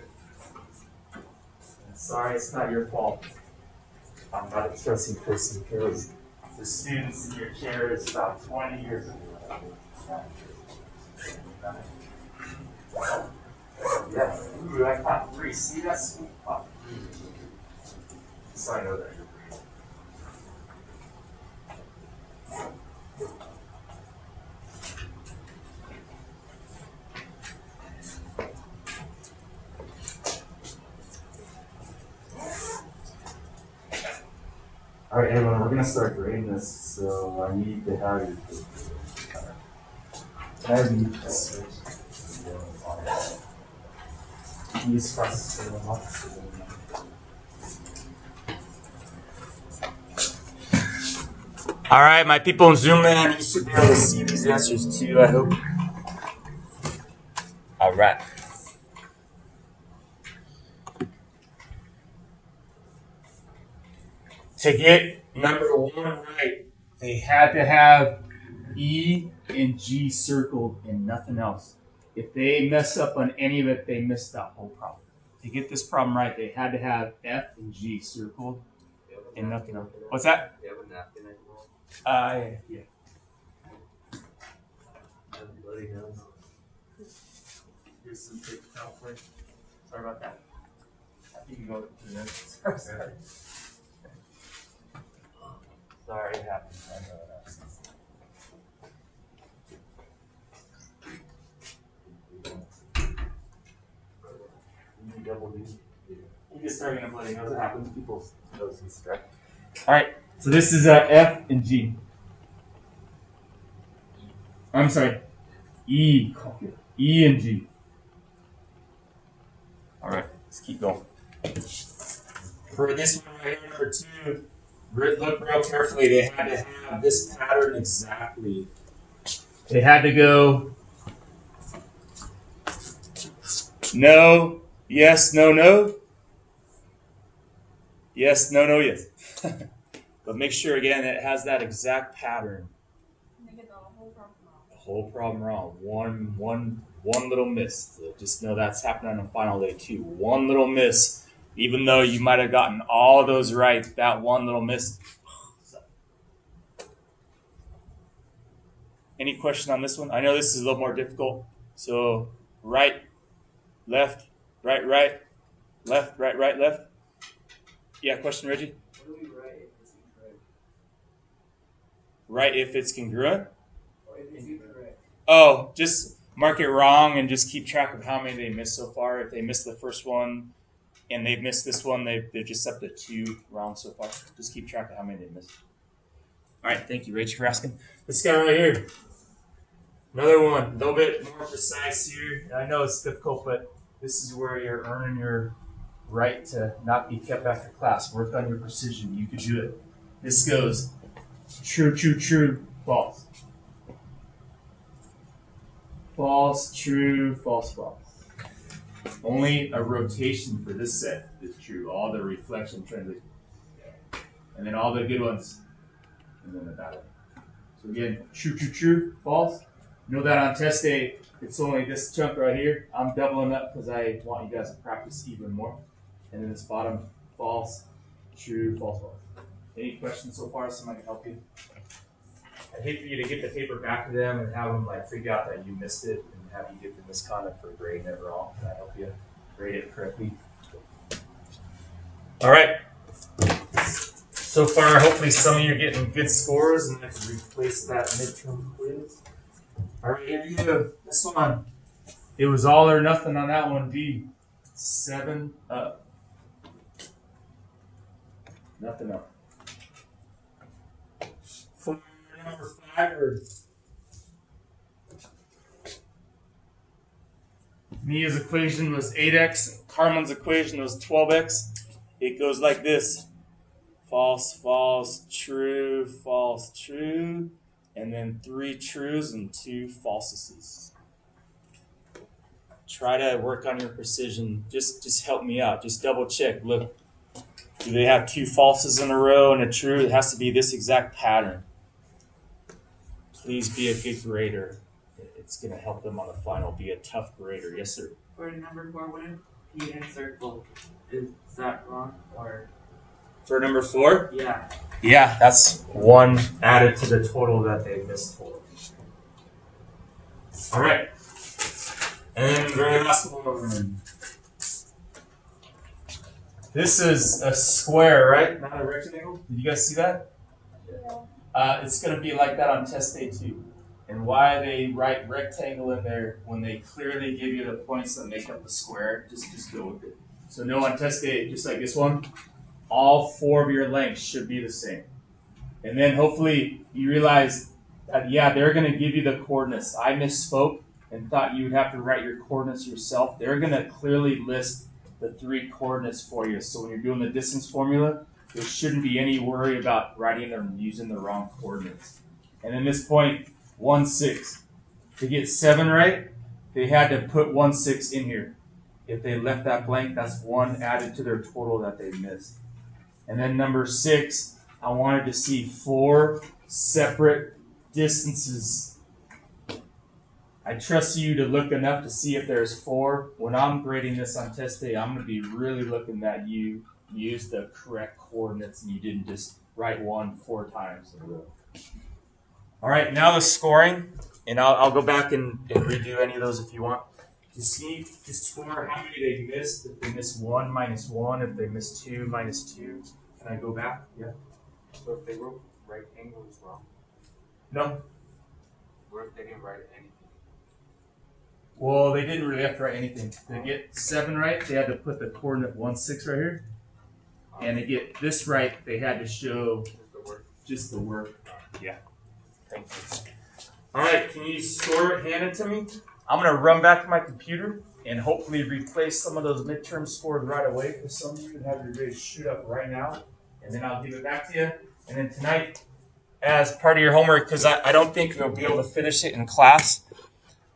Sorry, it's not your fault. I'm not a trusting person because the students in your chair is about 20 years ago. Yeah, ooh, I caught 3. See, that's sweet. So I know that you're breathing. All right, everyone, we're gonna start grading this, so I need to have your paper. Can I have you use process for them? All right, my people in Zoom land, you should be able to see these answers too, I hope. All right. To get number 1 right, they had to have E and G circled and nothing else. If they mess up on any of it, they miss that whole problem. To get this problem right, they had to have F and G circled and nothing else. What's that? Do you have a napkin anymore? Yeah. Have bloody nose. Here's some paper towel for you. Sorry about that. You can go to the next. Sorry. Sorry, it happens. I know it happens. You double D. You get started in a bloody nose. It happens. People's noses strike. All right. So this is F and G. I'm sorry. E and G. All right. Let's keep going. For this one right here, number 2, look real carefully. They had to have this pattern exactly. They had to go no, yes, no, no. Yes, no, no, yes. But make sure, again, it has that exact pattern. And they get the whole problem wrong. The whole problem wrong. One little miss. So just know that's happening on final day 2. One little miss. Even though you might have gotten all those right, that one little miss. Any question on this one? I know this is a little more difficult. So right, left, right, left, right, left. Yeah, question, Reggie? What do we write if it's incorrect? Right if it's congruent? Or if it's incorrect? Oh, just mark it wrong and just keep track of how many they missed so far. If they missed the first one and they've missed this one, they're just up to 2 wrong so far. Just keep track of how many they missed. All right, thank you, Rachel, for asking. This guy right here. Another one, a little bit more precise here. I know it's difficult, but this is where you're earning your right to not be kept after class. Work on your precision. You can do it. This goes true, true, true, false. False, true, false, false. Only a rotation for this set is true. All the reflection translation. And then all the good ones. And then the bad one. So again, true, true, true, false. Know that on test day, it's only this chunk right here. I'm doubling up because I want you guys to practice even more. And then this bottom, false, true, false, false. Any questions so far? Somebody can help you? I'd hate for you to get the paper back to them and have them like figure out that you missed it and have you get the misconduct for grading it wrong. Can I help you grade it correctly? All right. So far, hopefully some of you are getting good scores and I can replace that midterm quiz. All right, here you go. This one. It was all or nothing on that one, D. 7 up. Nothing up. For number 5, Mia's equation was 8x. Carmen's equation was 12x. It goes like this. False, false, true, false, true. And then 3 trues and 2 falses. Try to work on your precision. Just help me out. Just double check. Look, do they have 2 falses in a row and a true? It has to be this exact pattern. Please be a good grader. It's going to help them on the final. Be a tough grader. Yes, sir. For number 4, wouldn't P and circle, is that wrong? Or For number 4? yeah. Yeah, that's 1 added to the total that they missed for. All right. And then the very last one. This is a square, right? Not a rectangle. Did you guys see that? Yeah. It's going to be like that on test day 2. And why they write rectangle in there when they clearly give you the points that make up the square, just go with it. So no, on test day, just like this one, all 4 of your lengths should be the same. And then hopefully you realize that, yeah, they're going to give you the coordinates. I misspoke and thought you would have to write your coordinates yourself. They're going to clearly list the 3 coordinates for you. So when you're doing the distance formula, there shouldn't be any worry about writing them using the wrong coordinates. And in this point, 1, 6. To get 7 right, they had to put 1, 6 in here. If they left that blank, that's 1 added to their total that they missed. And then number 6, I wanted to see 4 separate distances. I trust you to look enough to see if there's 4. When I'm grading this on test day, I'm going to be really looking that you used the correct coordinates and you didn't just write 1 4 times in a row. All right, now the scoring, and I'll go back and redo any of those if you want. To see, to score how many they missed. If they miss 1, minus 1. If they miss 2, minus 2. Can I go back? Yeah. So if they wrote right angles wrong, No. what if they didn't write anything? Well, they didn't really have to write anything. To get 7 right, they had to put the coordinate 1 6 right here. And to get this right, they had to show just the work. Yeah. Thank you. All right, can you score it? Hand it to me. I'm going to run back to my computer and hopefully replace some of those midterm scores right away because some of you have your grades shoot up right now. And then I'll give it back to you. And then tonight, as part of your homework, because I don't think you'll be able to finish it in class,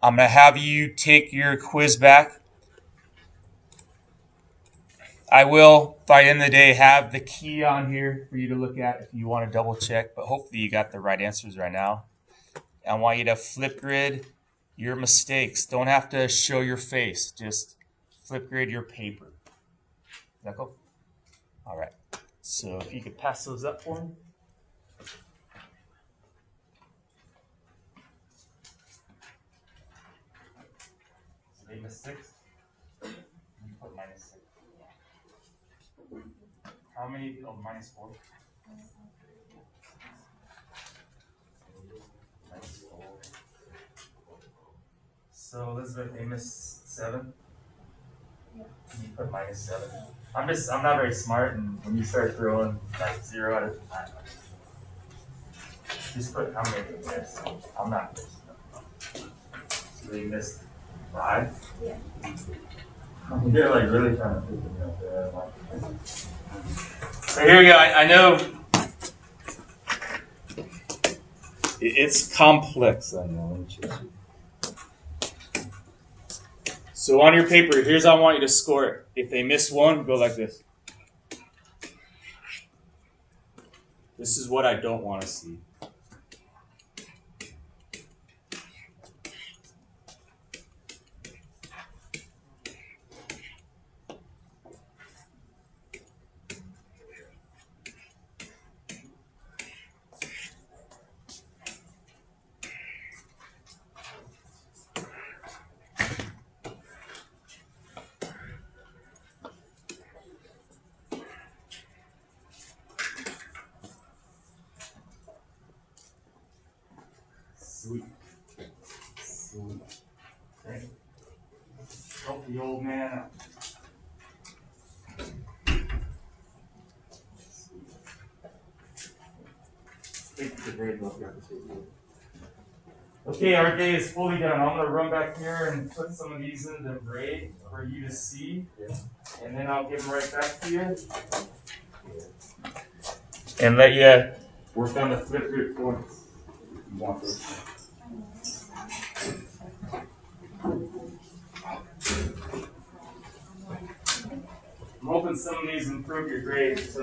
I'm going to have you take your quiz back. I will, by the end of the day, have the key on here for you to look at if you want to double check, but hopefully you got the right answers right now. I want you to flip grid your mistakes. Don't have to show your face. Just flip grid your paper. Is that cool? All right. So if you could pass those up for me. So they missed 6. You put minus 6. How many? Oh, minus 4. Minus 4. So Elizabeth, they missed 7. Yeah. You put minus 7. I'm not very smart, and when you start throwing like 0 out of 9, just put how many they missed. I'm not missing. So they missed 5. Yeah. They're like really trying to pick me up there. So here we go. I know it's complex. I know. So on your paper, here's how I want you to score it. If they miss 1, go like this. This is what I don't want to see. Sweet. Sweet. Okay. Help the old man out. Okay, our day is fully done. I'm going to run back here and put some of these in the grade for you to see. And then I'll give them right back to you. And let you work on the flip grid points. You want those. I'm hoping some of these improve your grades.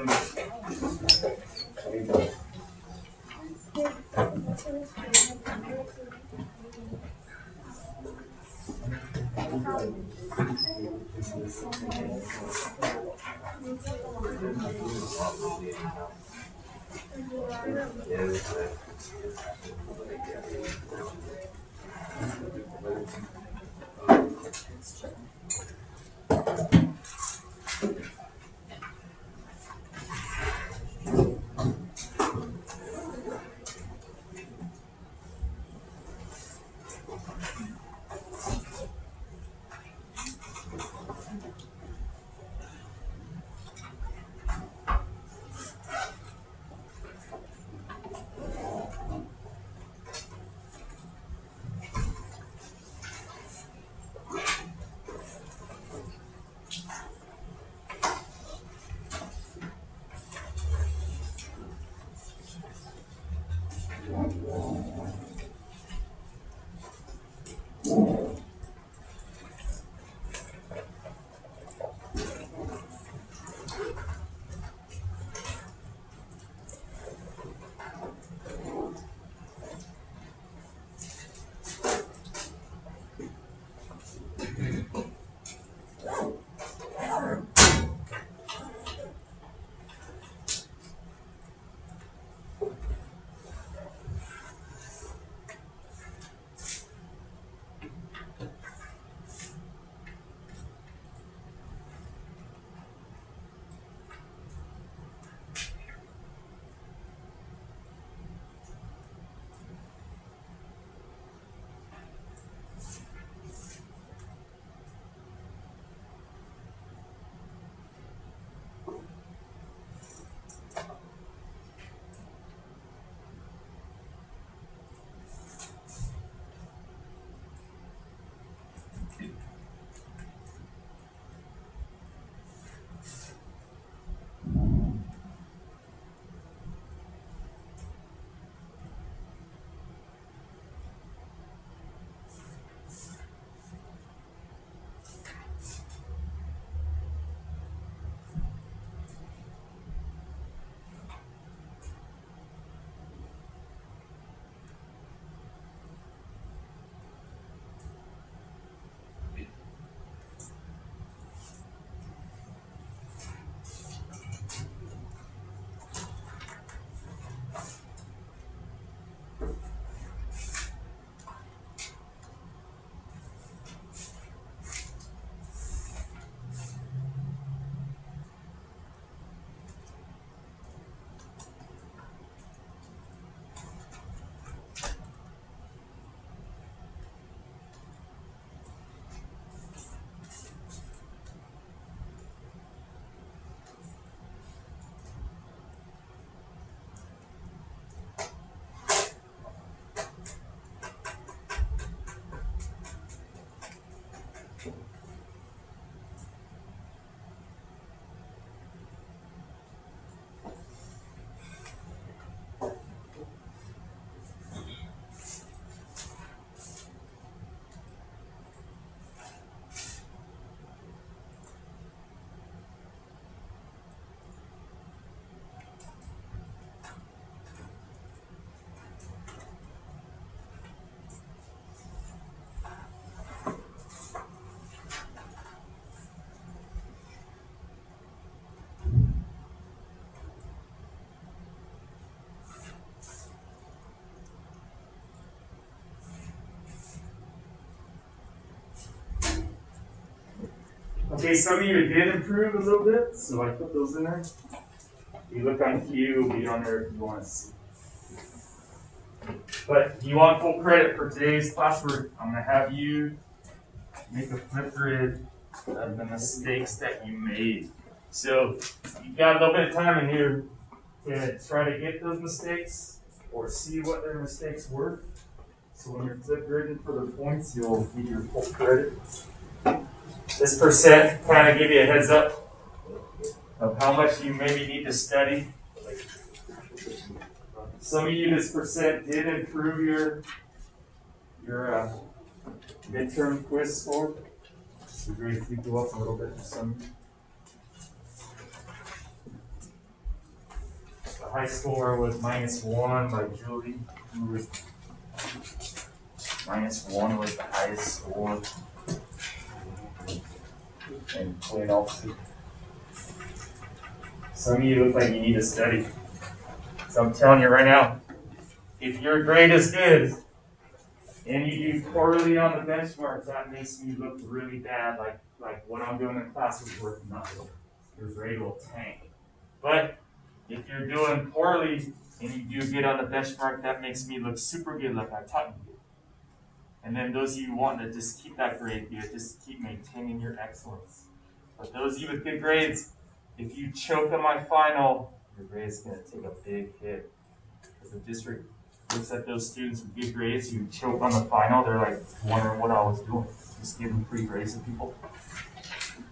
Okay, some of you did improve a little bit, so I put those in there. If you look on Q, it'll be on there if you want to see. But if you want full credit for today's classwork, I'm going to have you make a flip grid of the mistakes that you made. So you've got a little bit of time in here to try to get those mistakes or see what their mistakes were. So when you're flip gridding for the points, you'll get your full credit. This percent kind of give you a heads up of how much you maybe need to study. Some of you, this percent did improve your midterm quiz score. So grades did go up a little bit for some of you. The high score was -1 by Julie, who was -1 was the highest score. And Quinn also. Some of you look like you need to study. So I'm telling you right now, if your grade is good and you do poorly on the benchmark, that makes me look really bad, like what I'm doing in class is worth nothing. Your grade will tank. But if you're doing poorly and you do get on the benchmark, that makes me look super good, like I taught you. And then those of you wanting to just keep that grade good, just keep maintaining your excellence. But those of you with good grades, if you choke on my final, your grade's going to take a big hit. Because the district looks at those students with good grades who choke on the final, they're like wondering what I was doing. Just giving free grades to people.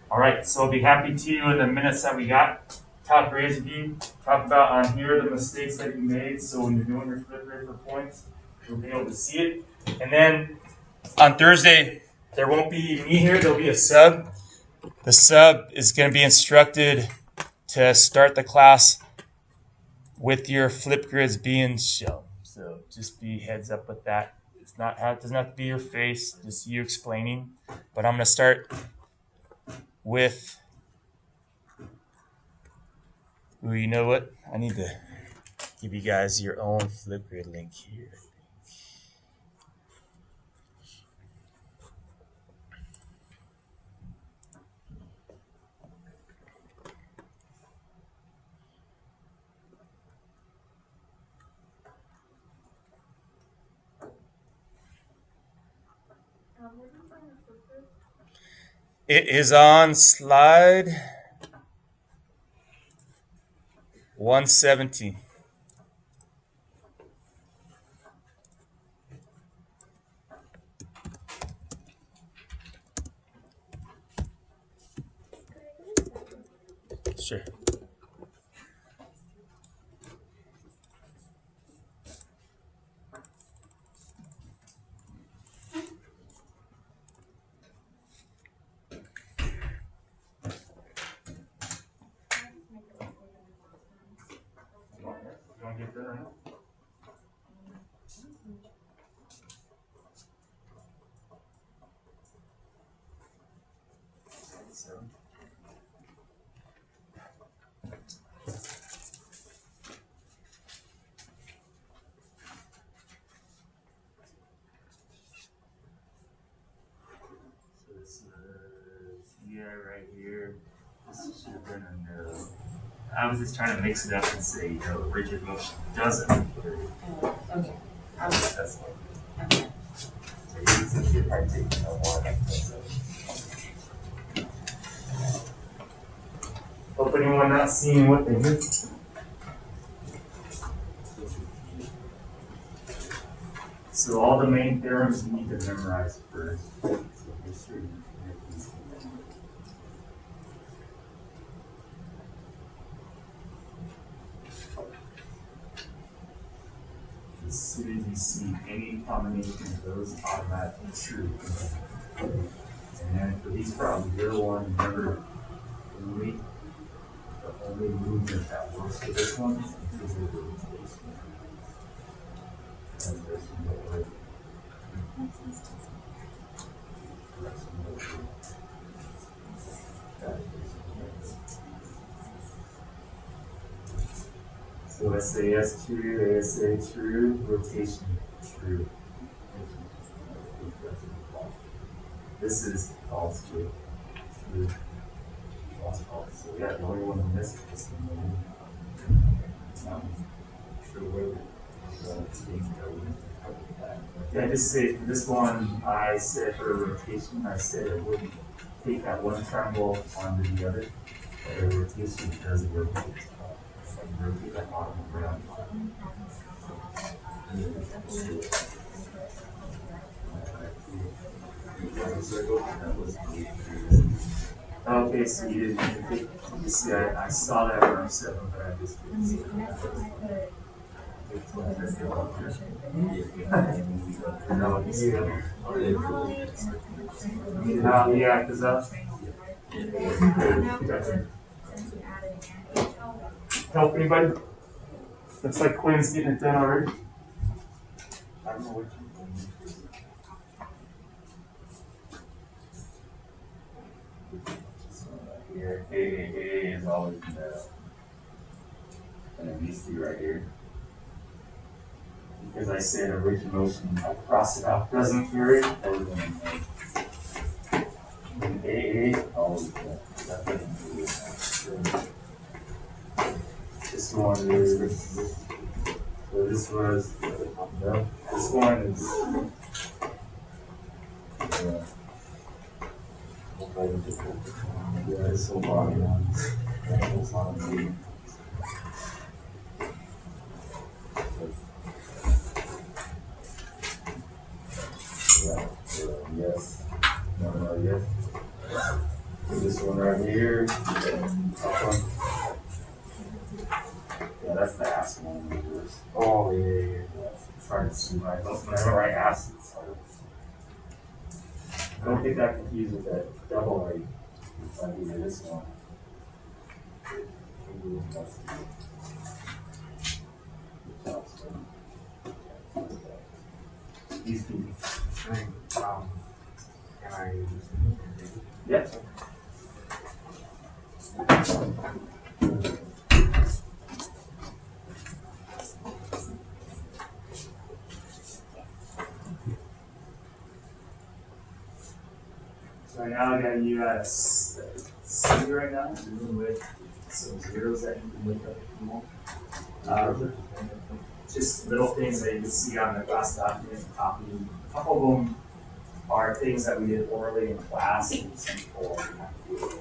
All right, so I'll be happy to, in the minutes that we got, top grades with you, talk about on here the mistakes that you made. So when you're doing your flip grade for points, you'll be able to see it. And then on Thursday, there won't be me here, there'll be a sub. The sub is going to be instructed to start the class with your flip grids being shown. So just be heads up with that. It doesn't have to be your face, just you explaining. But I'm going to start with, ooh, you know what? I need to give you guys your own flip grid link here. Where do you find the flip grid? It is on slide 117. Sure. You want to get there? Right here. This should have been a no. I was just trying to mix it up and say, rigid motion doesn't. Okay. That's what. Okay. So you can see if I take no one. Hope anyone not seeing what they did. So all the main theorems you need to memorize first. So history. As soon as you see any combination of those, automatically true. And then for these problems, year one, remember, the only movement that works for this one is the rotation. And there's no way. So SAS true, ASA true, rotation true. This is false true. So yeah, the only one that missed is yeah, just say for this one, I said for rotation, I said it wouldn't take that one triangle onto the other. But the rotation does rotate. Rotate that bottom around. Okay, so you didn't think, you see, I saw that when I said, but I just didn't see it. No, you see it. Yeah, because help anybody? Looks like Quinn's getting it done already. I don't know what you. Here, A is always in the middle. And then these two right here. Because I said original motion, I cross it out, present period, everything. And AA, always there. This one is, so this was, this one is, yeah, this whole body one. It's not a big. Yes. No, yes. So this one right here. Yeah, that's the ass one. Oh, yeah. It's hard to see my whenever I ask it. So. I don't get that confused with that double rate. It's like either this one. These two. Can I use this? Yes. So now I got you at a C right now, even with some zeros that you can look up if you want. Just little things that you can see on the class document copy. A couple of them are things that we did orally in class, and some people have to do it.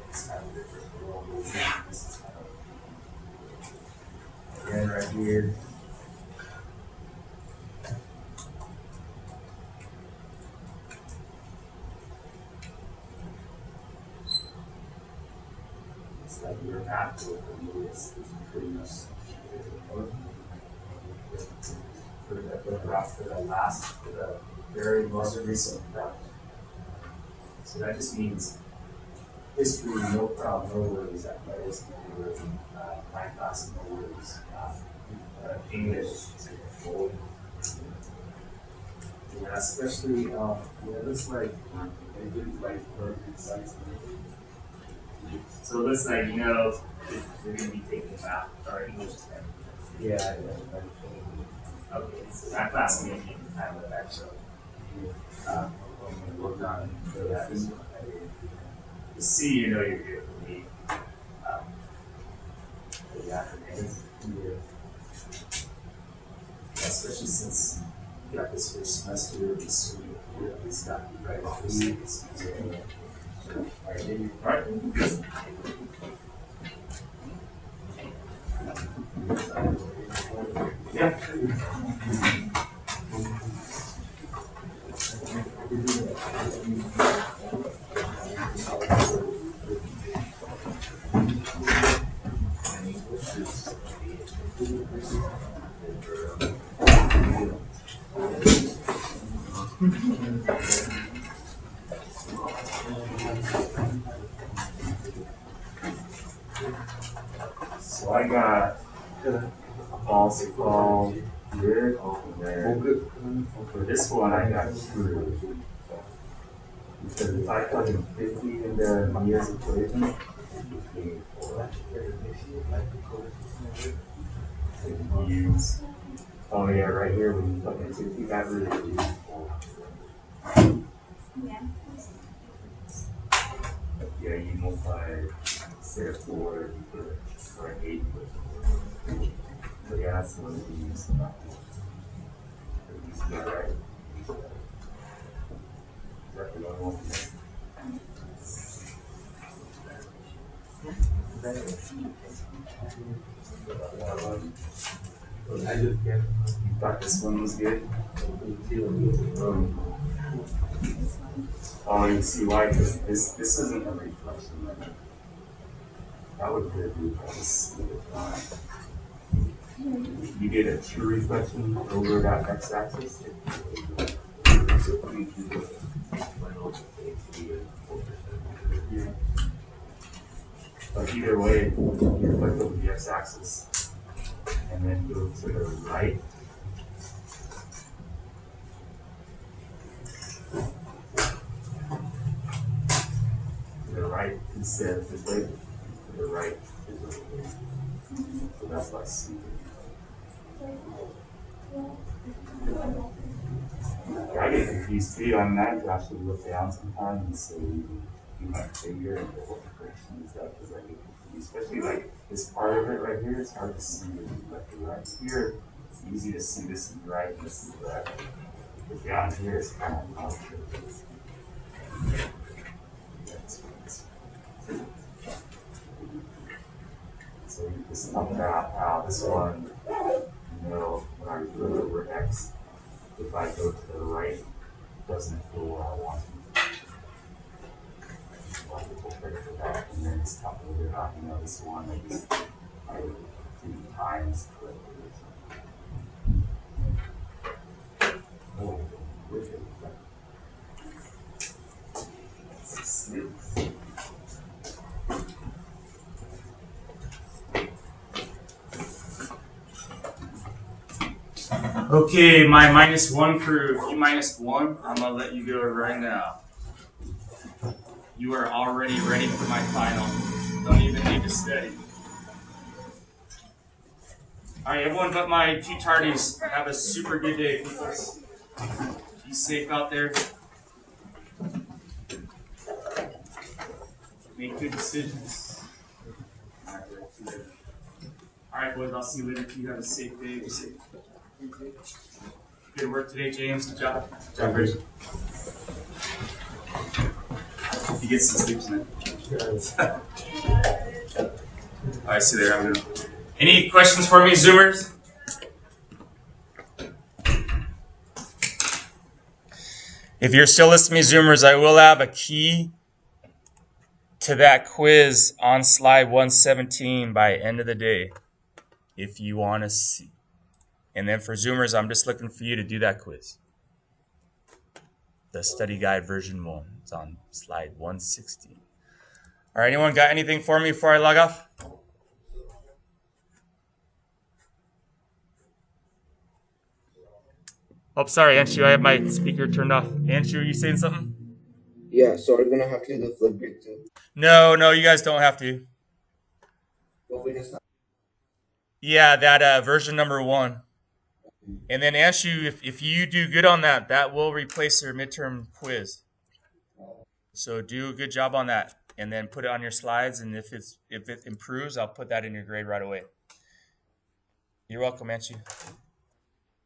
It's kind of different. This is kind of again right here. It's like your path to it is pretty much for the last, for the very most recent route. So that just means history, no problem, no worries. Athletics, no worries. My class, no worries. English, yeah, especially, yeah, it looks like they did like work sites. So it looks like, you know, they're going to be taking math or English test. Yeah. Okay, so that class may be kind of extra. Work on it. Yeah, the C, you know, you're good for me. The acronyms. Yeah. Especially since you got this first semester of this week, it's got to be right off the weeks. All right. Yeah. So I got a policy called good there. For this one, I got true. Because if I put in 50 in the years equation, use. Oh yeah, right here when you put in 50, that really is. Yeah, you multiply instead of 4, you put or 8. So yeah, that's the one that we use. Is that right? Is that the normal? I just get. You thought this one was good? Oh, you see why? Because this isn't a reflection. That would be a reflection. You get a true reflection over that x-axis. Yeah. But either way, you reflect over the x-axis and then go to the right. To the right instead of this way. To the right is this way. So that's what I see. I get confused too. I mean, I have to actually look down sometimes and say, do my finger and go, what direction is that? Because I get confused. Especially like this part of it right here, it's hard to see left or right. Here, it's easy to see this is right and this is left. But down here, it's kind of not sure. So you just talk about how this one, you know, when I go over X, if I go to the right, it doesn't go where I want to. A lot of people pray for that, and then just talk a little bit about, you know, this one, I do times correctly. Oh, wicked. 6. Okay, my -1 crew, if you -1, I'm gonna let you go right now. You are already ready for my final. Don't even need to study. Alright, everyone but my two tardies, have a super good day, people. Be safe out there. Make good decisions. Alright, boys, I'll see you later. You have a safe day. Be safe. Good work today, James. Good job. Good job, Rich. Hope you get some sleep tonight. Alright, see you there. Have a good one. Any questions for me, Zoomers? If you're still listening to me, Zoomers, I will have a key to that quiz on slide 117 by end of the day, if you want to see. And then for Zoomers, I'm just looking for you to do that quiz. The study guide version 1. It's on slide 116. All right, anyone got anything for me before I log off? Oh, sorry, Anshu, I have my speaker turned off. Anshu, are you saying something? Yeah, so we're gonna have to do the Flipgrid too. No, you guys don't have to. But we just Yeah, that version number 1. And then Anshu, if you do good on that, that will replace your midterm quiz. So do a good job on that, and then put it on your slides. And if it improves, I'll put that in your grade right away. You're welcome, Anshu.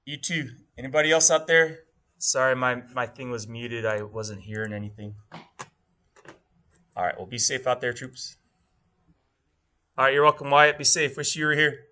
You too. Anybody else out there? Sorry, my thing was muted. I wasn't hearing anything. All right, well, be safe out there, troops. All right, you're welcome, Wyatt. Be safe. Wish you were here.